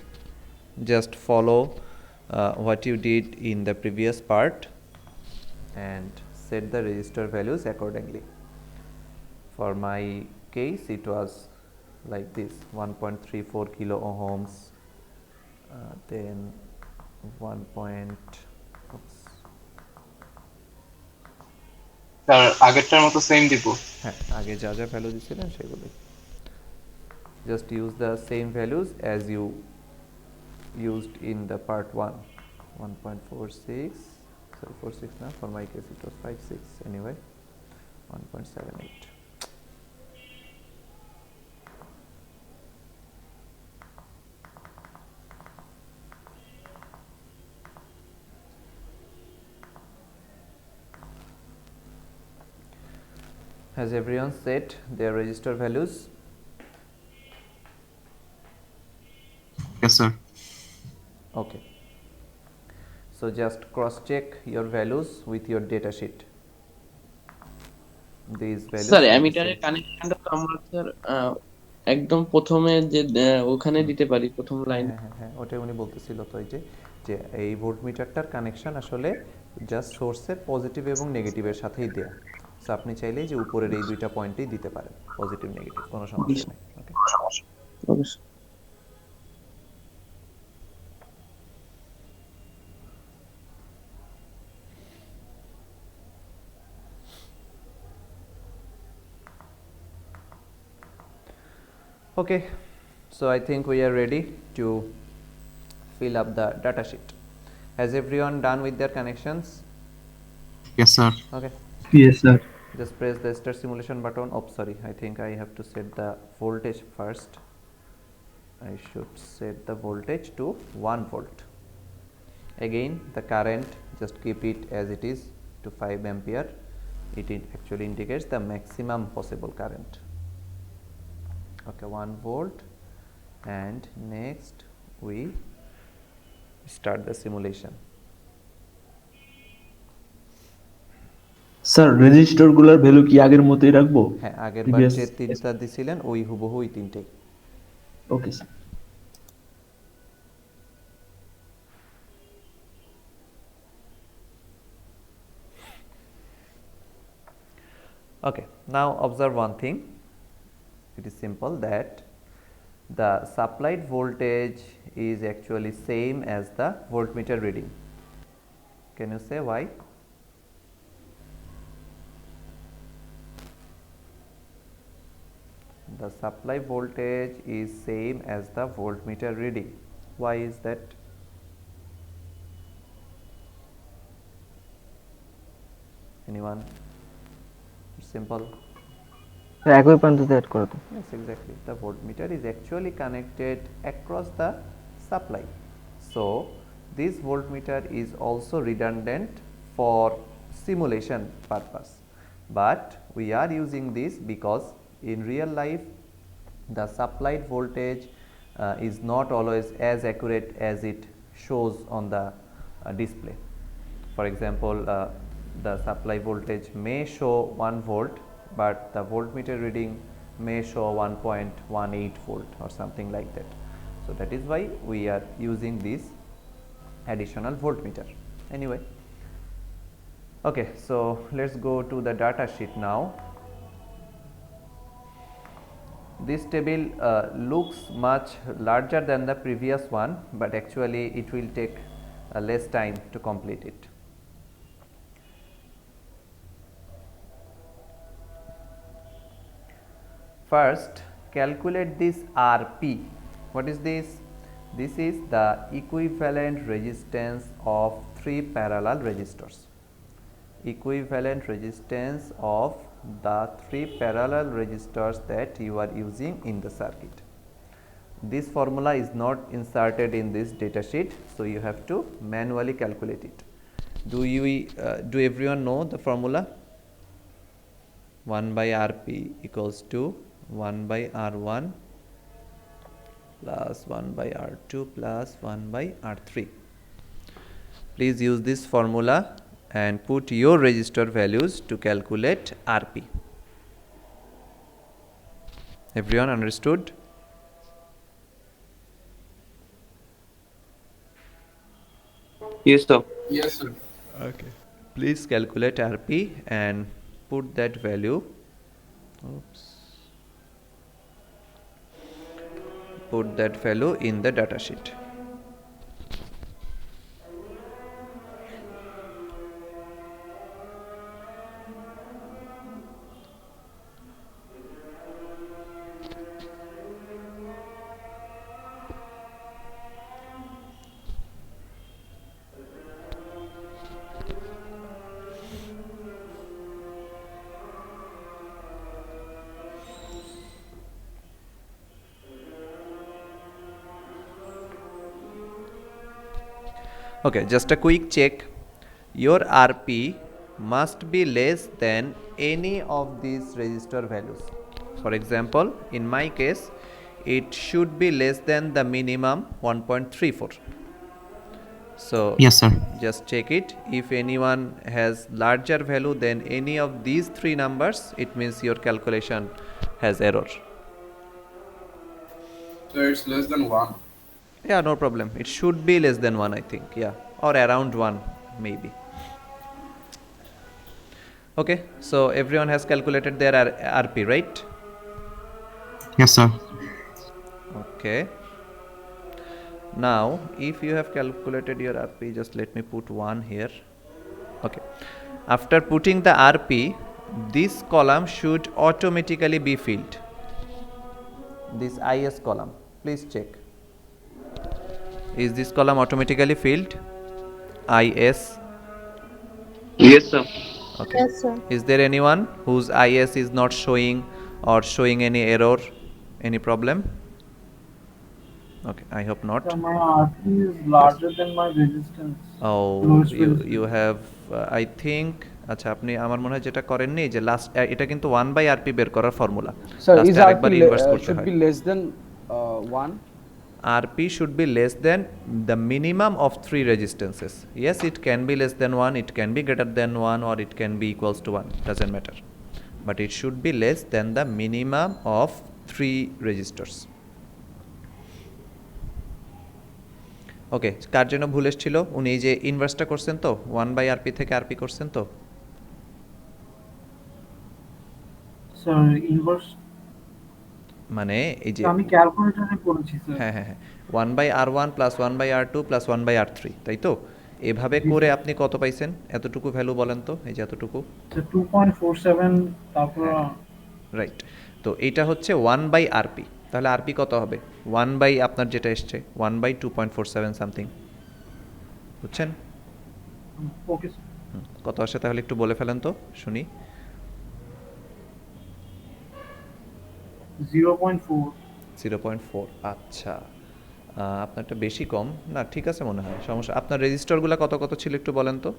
Just follow what you did in the previous part and set the resistor values accordingly. For my case it was like this: 1.34 kilo ohms, then 1. Sir আগেরটার মতো same দিব? হ্যাঁ, আগে যা যা value দিয়েছিলেন সেগুলোই। Just use the same values as you used in the part 1. 1.46, sorry 46 now, for my case it was 56 anyway. 1.78. Has everyone set their register values? Yes, sir. Okay, so just cross check your values with your data sheet. These values sir should be এমিটারের set. কানেকশনটা তো আমরা sir একদম প্রথমে যে ওখানে দিতে পারি, প্রথম লাইন। হ্যাঁ হ্যাঁ, ওটাই উনি বলতেছিল তো, এই যে এই ভোল্টমিটারটার কানেকশন আসলে জাস্ট সোর্সের পজিটিভ এবং নেগেটিভের সাথেই দেয়া। সো আপনি চাইলেই যে উপরের এই দুইটা পয়েন্টেই দিতে পারেন, পজিটিভ নেগেটিভ, কোনো সমস্যা নেই। ওকে, okay, so I think we are ready to fill up the data sheet. Has everyone done with their connections? Yes, sir. Okay, Yes, sir. just press the start simulation button. Oh sorry, I think I have to set the voltage first. I should set the voltage to 1 volt. Again the current, just keep it as it is, to 5 ampere. It actually indicates the maximum possible current. Okay, 1 volt, and next we start the simulation. Sir রেজিস্টরগুলোর value কি আগের মতোই রাখবো? হ্যাঁ, আগেরবার যে তিনটা দিছিলেন ওই হুবহু ওই তিনটেই। Okay sir. Okay, now observe one thing. It is simple that the supplied voltage is actually same as the voltmeter reading. Can you say why? The supply voltage is same as the voltmeter reading. Why is that? Anyone? It's simple. একই প্রান্ততে add করো তো। Yes, exactly. The voltmeter is actually connected across the supply. So this voltmeter is also redundant for simulation purpose. But we are using this because in real life the supplied voltage is not always as accurate as it shows on the display. For example, the supply voltage may show 1 volt, but the voltmeter reading may show 1.18 volt or something like that. So that is why we are using this additional voltmeter. Anyway, okay, so let's go to the data sheet now. This table looks much larger than the previous one, but actually it will take less time to complete it. First, calculate this Rp. What is this? This is the equivalent resistance of 3 parallel resistors. Equivalent resistance of the 3 parallel resistors that you are using in the circuit. This formula is not inserted in this data sheet, so you have to manually calculate it. Do everyone know the formula? 1 by Rp equals to 1 by R1 plus 1 by R2 plus 1 by R3. Please use this formula and put your resistor values to calculate Rp. Everyone understood? Yes, sir. Yes, sir. Okay. Please calculate Rp and put that value. Oops. Put that value in the data sheet. Okay, just a quick check. Your Rp must be less than any of these resistor values. For example, in my case, it should be less than the minimum 1.34. So Yes, sir. just check it. If anyone has larger value than any of these 3 numbers, it means your calculation has error. So it's less than 1. Yeah, no problem. It should be less than 1, I think. Yeah, or around 1 maybe. Okay, so everyone has calculated their Rp, right? Yes, sir. Okay. Now, if you have calculated your Rp, just let me put 1 here. Okay. After putting the Rp, this column should automatically be filled. This Is column. Please check. Is this column automatically filled? Is. Yes, sir. Okay. Yes, sir. Is there anyone whose Is is not showing or showing any error, any problem? Okay, I hope not. So my RP is larger than my resistance. Oh, Lowest you resistance. have I think আচ্ছা আপনি আমার মনে হয় যেটা করেননি যে last এটা কিন্তু 1/rp বের করার ফর্মুলা Sir, is লাস্টে RP আরেকবার ইনভার্স করতে should হয় be less than 1? rp should be less than the minimum of 3 resistances. Yes, it can be less than 1, it can be greater than 1, or it can be equals to 1, doesn't matter, but it should be less than the minimum of 3 resistors. ওকে, কার জন্য ভুল এসেছিল? উনি এই যে ইনভার্সটা করছেন তো 1/rp থেকে rp করছেন তো? স্যার ইনভার্স মানে এই যে আমি ক্যালকুলেটরে করেছি স্যার। হ্যাঁ হ্যাঁ হ্যাঁ 1/r1 plus 1/r2 plus 1/r3, তাই তো? এভাবে করে আপনি কত পাইছেন? এতটুকু ভ্যালু বলেন তো, এই যে এতটুকু 2.47 তারপর রাইট। তো এইটা হচ্ছে 1/rp, তাহলে rp কত হবে? 1 আপনার যেটা এসছে 1/2.47 সামথিং, বুঝছেন? Okay sir. কত আসে তাহলে একটু বলে ফেলেন তো শুনি। 0.4। আচ্ছা আপনারটা বেশি কম না, ঠিক আছে মনে হয়, সমস্যা। আপনার রেজিস্টারগুলো কত কত ছিল একটু বলেন তো।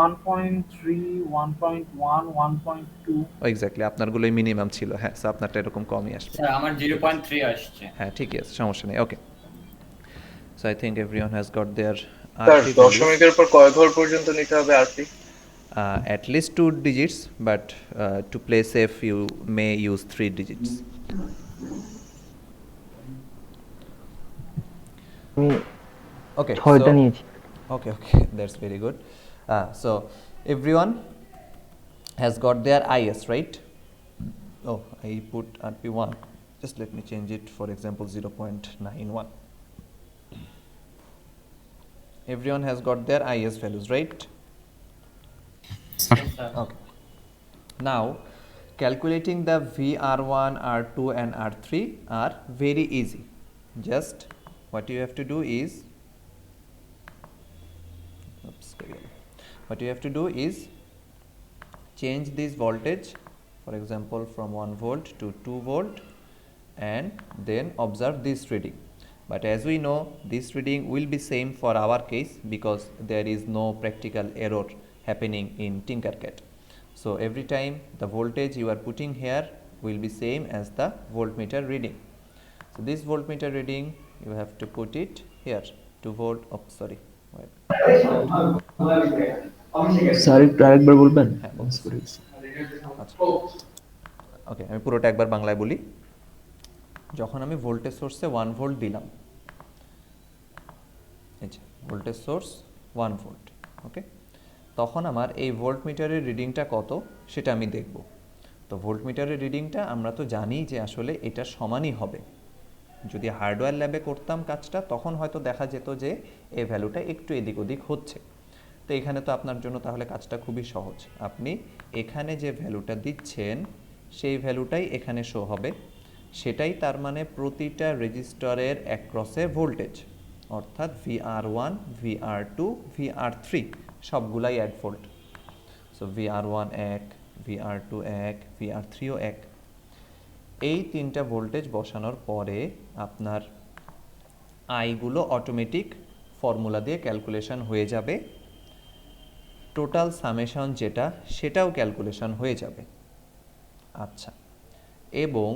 1.3, 1.1, 1.2। এক্স্যাক্টলি আপনারগুলোই মিনিমাম ছিল। হ্যাঁ, সো আপনারটা এরকম কমই আসবে। স্যার আমার 0.3 আসছে। হ্যাঁ ঠিকই আছে, সমস্যা নেই। Okay, so I think everyone has got their sir দশমিকের পর কয় ঘর পর্যন্ত নিতে হবে RP? at least 2 digits, but to play safe you may use 3 digits. Okay, ছয়টা নিয়েছি। Okay, that's very good. So everyone has got their IS, right? Oh, I put RP1. Just let me change it, for example 0.91. Everyone has got their IS values, right? Okay. Now calculating the VR1, R2 and R3 are very easy. Just what you have to do is change this voltage, for example from 1 volt to 2 volt, and then observe this reading. But as we know, this reading will be same for our case because there is no practical error happening in Tinkercad. So every time the voltage you are putting here will be same as the voltmeter reading. So this voltmeter reading you have to put it here, 2 volt. Oh, sorry. Wait. Sir একটু আরেকবার বলবেন? আচ্ছা ওকে, আমি পুরোটা একবার বাংলায় বলি। যখন আমি ভোল্টেজ সোর্সে 1 ভোল্ট দিলাম, এই যে ভোল্টেজ সোর্স 1 ভোল্ট, ওকে, তখন আমার এই ভোল্টমিটারের রিডিংটা কত সেটা আমি দেখব। তো ভোল্টমিটারের রিডিংটা আমরা তো জানি যে আসলে এটা সমানই হবে। যদি হার্ডওয়্যার ল্যাবে করতাম কাজটা তখন হয়তো দেখা যেত যে এই ভ্যালুটা একটু এদিক ওদিক হচ্ছে। তো এখানে তো আপনার জন্য তাহলে কাজটা খুবই সহজ। আপনি এখানে যে ভ্যালুটা দিচ্ছেন সেই ভ্যালুটাই এখানে শো হবে, সেটাই তার মানে প্রতিটা রেজিস্টরের অ্যাক্রসে ভোল্টেজ, অর্থাৎ VR1, VR2, VR3 সবগুলাই 1 ভোল্ট। So VR1 1, VR2 1, VR3ও 1। এই তিনটা ভোল্টেজ বসানোর পরে আপনার আইগুলো অটোমেটিক ফর্মুলা দিয়ে ক্যালকুলেশন হয়ে যাবে, টোটাল সামেশন যেটা সেটাও ক্যালকুলেশন হয়ে যাবে। আচ্ছা, এবং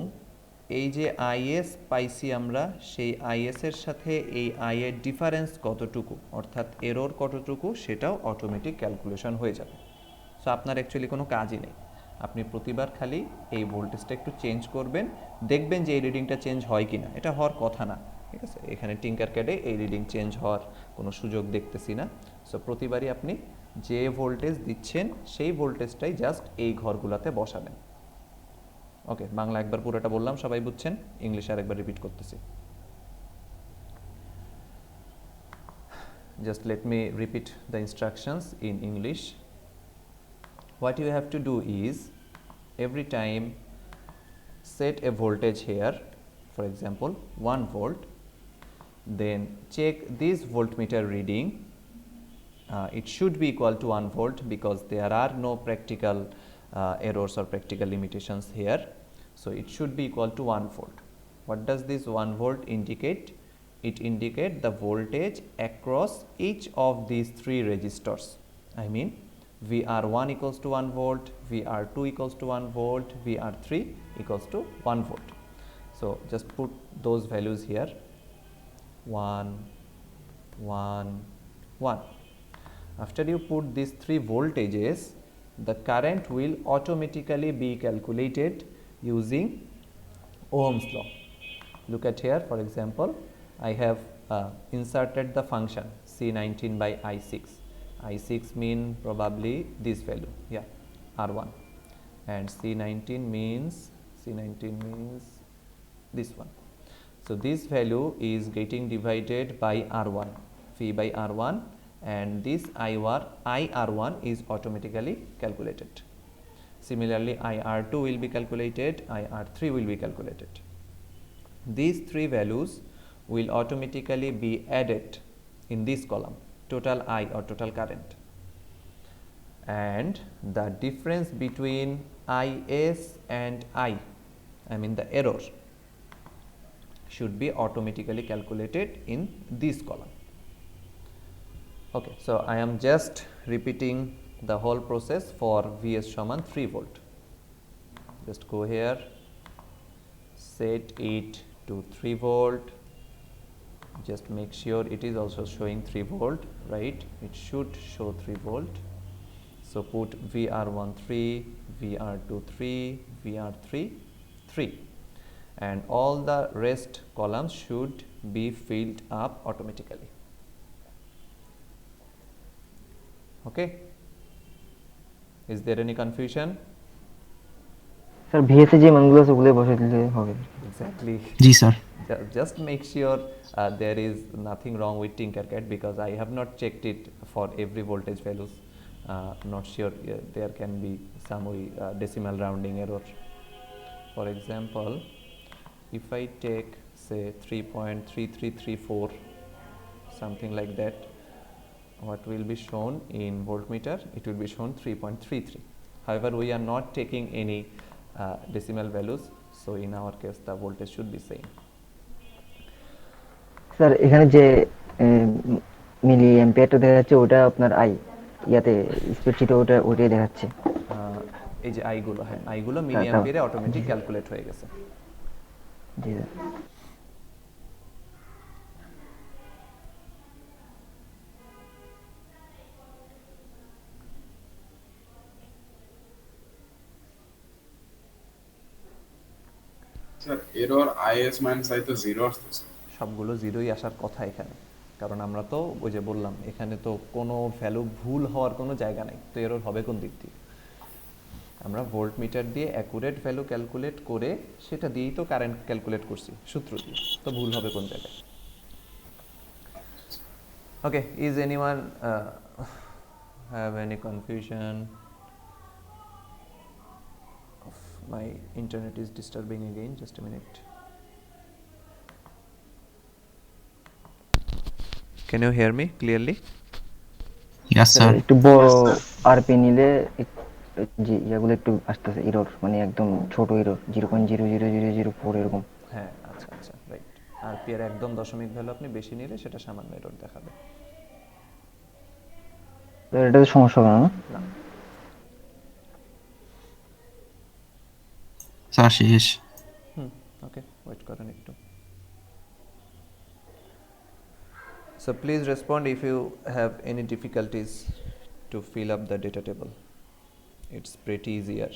এই যে আইএস পাইছি আমরা, সেই আইএসের সাথে এই আই এর ডিফারেন্স কতটুকু অর্থাৎ এরর কতটুকু সেটাও অটোমেটিক ক্যালকুলেশন হয়ে যাবে। সো আপনার অ্যাকচুয়ালি কোনো কাজই নেই, আপনি প্রতিবার খালি এই ভোল্টেজটা একটু চেঞ্জ করবেন, দেখবেন যে এই রিডিংটা চেঞ্জ হয় কি না। এটা হওয়ার কথা না, ঠিক আছে, এখানে টিঙ্কারক্যাডে এই রিডিং চেঞ্জ হওয়ার কোনো সুযোগ দেখতেছি না। সো প্রতিবারই আপনি যে ভোল্টেজ দিচ্ছেন সেই ভোল্টেজটাই জাস্ট এই ঘরগুলোতে বসাবেন। ওকে, বাংলা একবার পুরোটা বললাম, সবাই বুঝছেন? ইংলিশে আরেকবার রিপিট করতেছি। Just let me repeat the instructions in English. What you have to do is every time set a voltage here, for example 1 volt, then check this voltmeter reading. It should be equal to 1 volt because there are no practical errors or practical limitations here. So it should be equal to 1 volt. What does this 1 volt indicate? It indicates the voltage across each of these 3 resistors. I mean VR1 equals to 1 volt, VR2 equals to 1 volt, VR3 equals to 1 volt. So just put those values here, 1, 1, 1. After you put these three voltages, the current will automatically be calculated using Ohm's law. Look at here, for example, I have inserted the function C19 by I6. I6 mean probably this value, yeah, R1, and C19 means this one. So this value is getting divided by R1, V by R1, and this IR1 is automatically calculated. Similarly, IR2 will be calculated, IR3 will be calculated. These three values will automatically be added in this column, total I or total current, and the difference between IS and I mean the error, should be automatically calculated in this column. Okay, so I am just repeating the whole process for Vs = 3 volt. Just go here, set it to 3 volt. Just make sure it is also showing 3 volt, right? It should show 3 volt. So put VR1 3, VR2 3, VR3 3, and all the rest columns should be filled up automatically. Okay, is there any confusion? Sir, VS যে মানগুলো আছে ওগুলো বসে দিলে হবে। Exactly. G sir. Just make sure there is nothing wrong with Tinkercad, because I have not checked it for every voltage values. Not sure, there can be some decimal rounding error. For example, if I take say 3.3334, something like that, what will be shown in voltmeter? It will be shown 3.33. However, we are not taking any decimal values, so in our case the voltage should be same. Sir এখানে যে মিলি অ্যাম্পিয়ারটা দেখাচ্ছে ওটা আপনার I, ইয়াতে স্প্রেডশিটে ওটাই দেখাচ্ছে। এই যে আই গুলো, হ্যাঁ আই গুলো মিলি অ্যাম্পিয়ারে অটোমেটিক ক্যালকুলেট হয়ে গেছে। জি sir error is minus I তো জিরো আসছে, সবগুলো জিরোই আসার কথা এখানে, কারণ আমরা তো ওই যে বললাম এখানে তো কোনো ভ্যালু ভুল হওয়ার কোনো জায়গা নেই, তো এরর হবে কোন দিক দিয়ে? আমরা ভোল্টমিটার দিয়ে অ্যাকুরেট ভ্যালু ক্যালকুলেট করে সেটা দিয়েই তো কারেন্ট ক্যালকুলেট করছি সূত্র দিয়ে, তো ভুল হবে কোন জায়গায়? Okay, is anyone have any confusion? My internet is disturbing again, just a minute. Can you hear me clearly? Yes sir. একটু বড় আরপি নিলে জি এগুলো একটু আসতেছে এরর, মানে একদম ছোট এরর 0.00004 এরকম। হ্যাঁ, আচ্ছা আচ্ছা, রাইট। আরপি এর একদম দশমিক ভ্যালু আপনি বেশি নিলে সেটা সামান্য এরর দেখাবে। এটা তো সমস্যা হবে না? না। স্যার শেষ। ওকে, ওয়েট করেন একটু। So please respond if you have any difficulties to fill up the data table. It's pretty easier.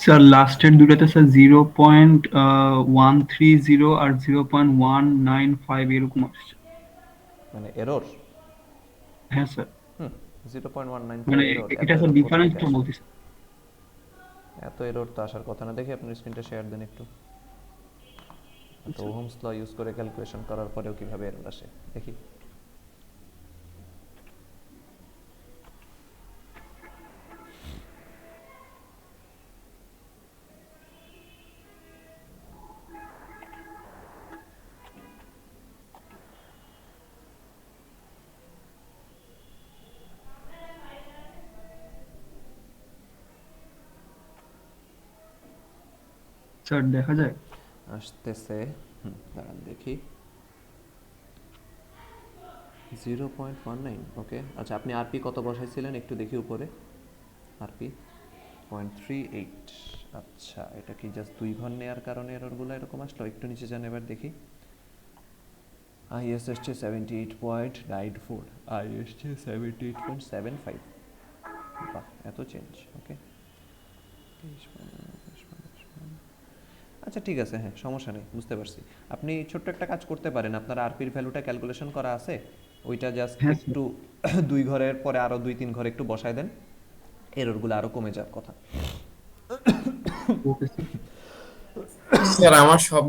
Sir লাস্টের দুটাতে স্যার 0.130 আর 0.195 এরকম আসছে। মানে এরর? হ্যাঁ স্যার। 0.195 এরর। এটা স্যার ডিফারেন্সটা বলতেছি। এত এরর তো আসার কথা না। দেখি আপনার স্ক্রিনটা শেয়ার দেন একটু। তো ওহমস ল ইউজ করে ক্যালকুলেশন করার পরেও কিভাবে এরর আসে দেখি। স্যার দেখা যায় আসতেছে, দাঁড়ান দেখি। 0.19 ওকে। আচ্ছা আপনি আরপি কত বসাইছিলেন একটু দেখি উপরে, আরপি 0.38। আচ্ছা এটা কি জাস্ট 2 ঘর নেওয়ার কারণে এররগুলো এরকম আসলো? একটু নিচে যান এবার দেখি। আইএস এসছে 78.94, আই এসছে 78.75। বাহ এত চেঞ্জ, ওকে। আচ্ছা ঠিক আছে, হ্যাঁ সমস্যা নেই, বুঝতে পারছি। আপনি ছোট্ট একটা কাজ করতে পারেন, আপনার আরপির ভ্যালুটা ক্যালকুলেশন করা আছে, ওইটা জাস্ট হ্যাঁ স্যার। একটু 2 ঘরের পরে আরও 2-3 ঘরে একটু বসায় দেন, এররগুলো আরও কমে যাওয়ার কথা। Okay sir. স্যার আমার সব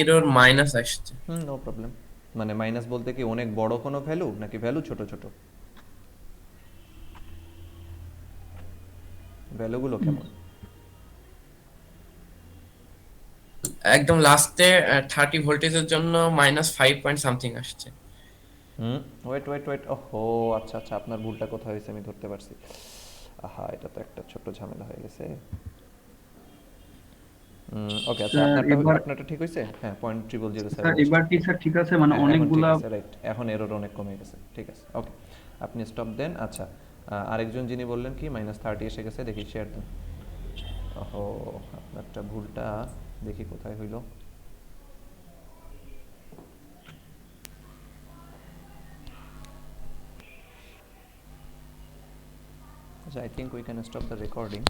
এরর মাইনাস আসছে। No problem. মানে মাইনাস বলতে কি অনেক বড় কোনো ভ্যালু নাকি ভ্যালু ছোট ছোট? ভ্যালুগুলো কেমন? একদম লাস্টে 30 ভোল্টেজের জন্য -5 পয়েন্ট সামথিং আসছে। ওয়েট ওয়েট ওয়েট, ওহো আচ্ছা আচ্ছা, আপনার ভুলটা কোথায় হয়েছে আমি ধরতে পারছি। আহা এটা তো একটা ছোট্ট ঝামেলা হয়ে গেছে। ওকে আচ্ছা, স্যার এবার আপনারটা ঠিক হয়েছে, হ্যাঁ 0.007 স্যার আসছে। এবার কি স্যার ঠিক আছে? মানে হ্যাঁ এখন ঠিক অনেকগুলা আছে, রাইট, এখন এরর অনেক কমে গেছে, ঠিক আছে ওকে। আপনি স্টপ দেন। আচ্ছা আরেকজন যিনি বললেন কি -30 এসে গেছে, দেখি শেয়ার দেন। ওহো আপনারটা ভুলটা দেখি কোথায় হইল। আচ্ছা, I think we can stop the recording.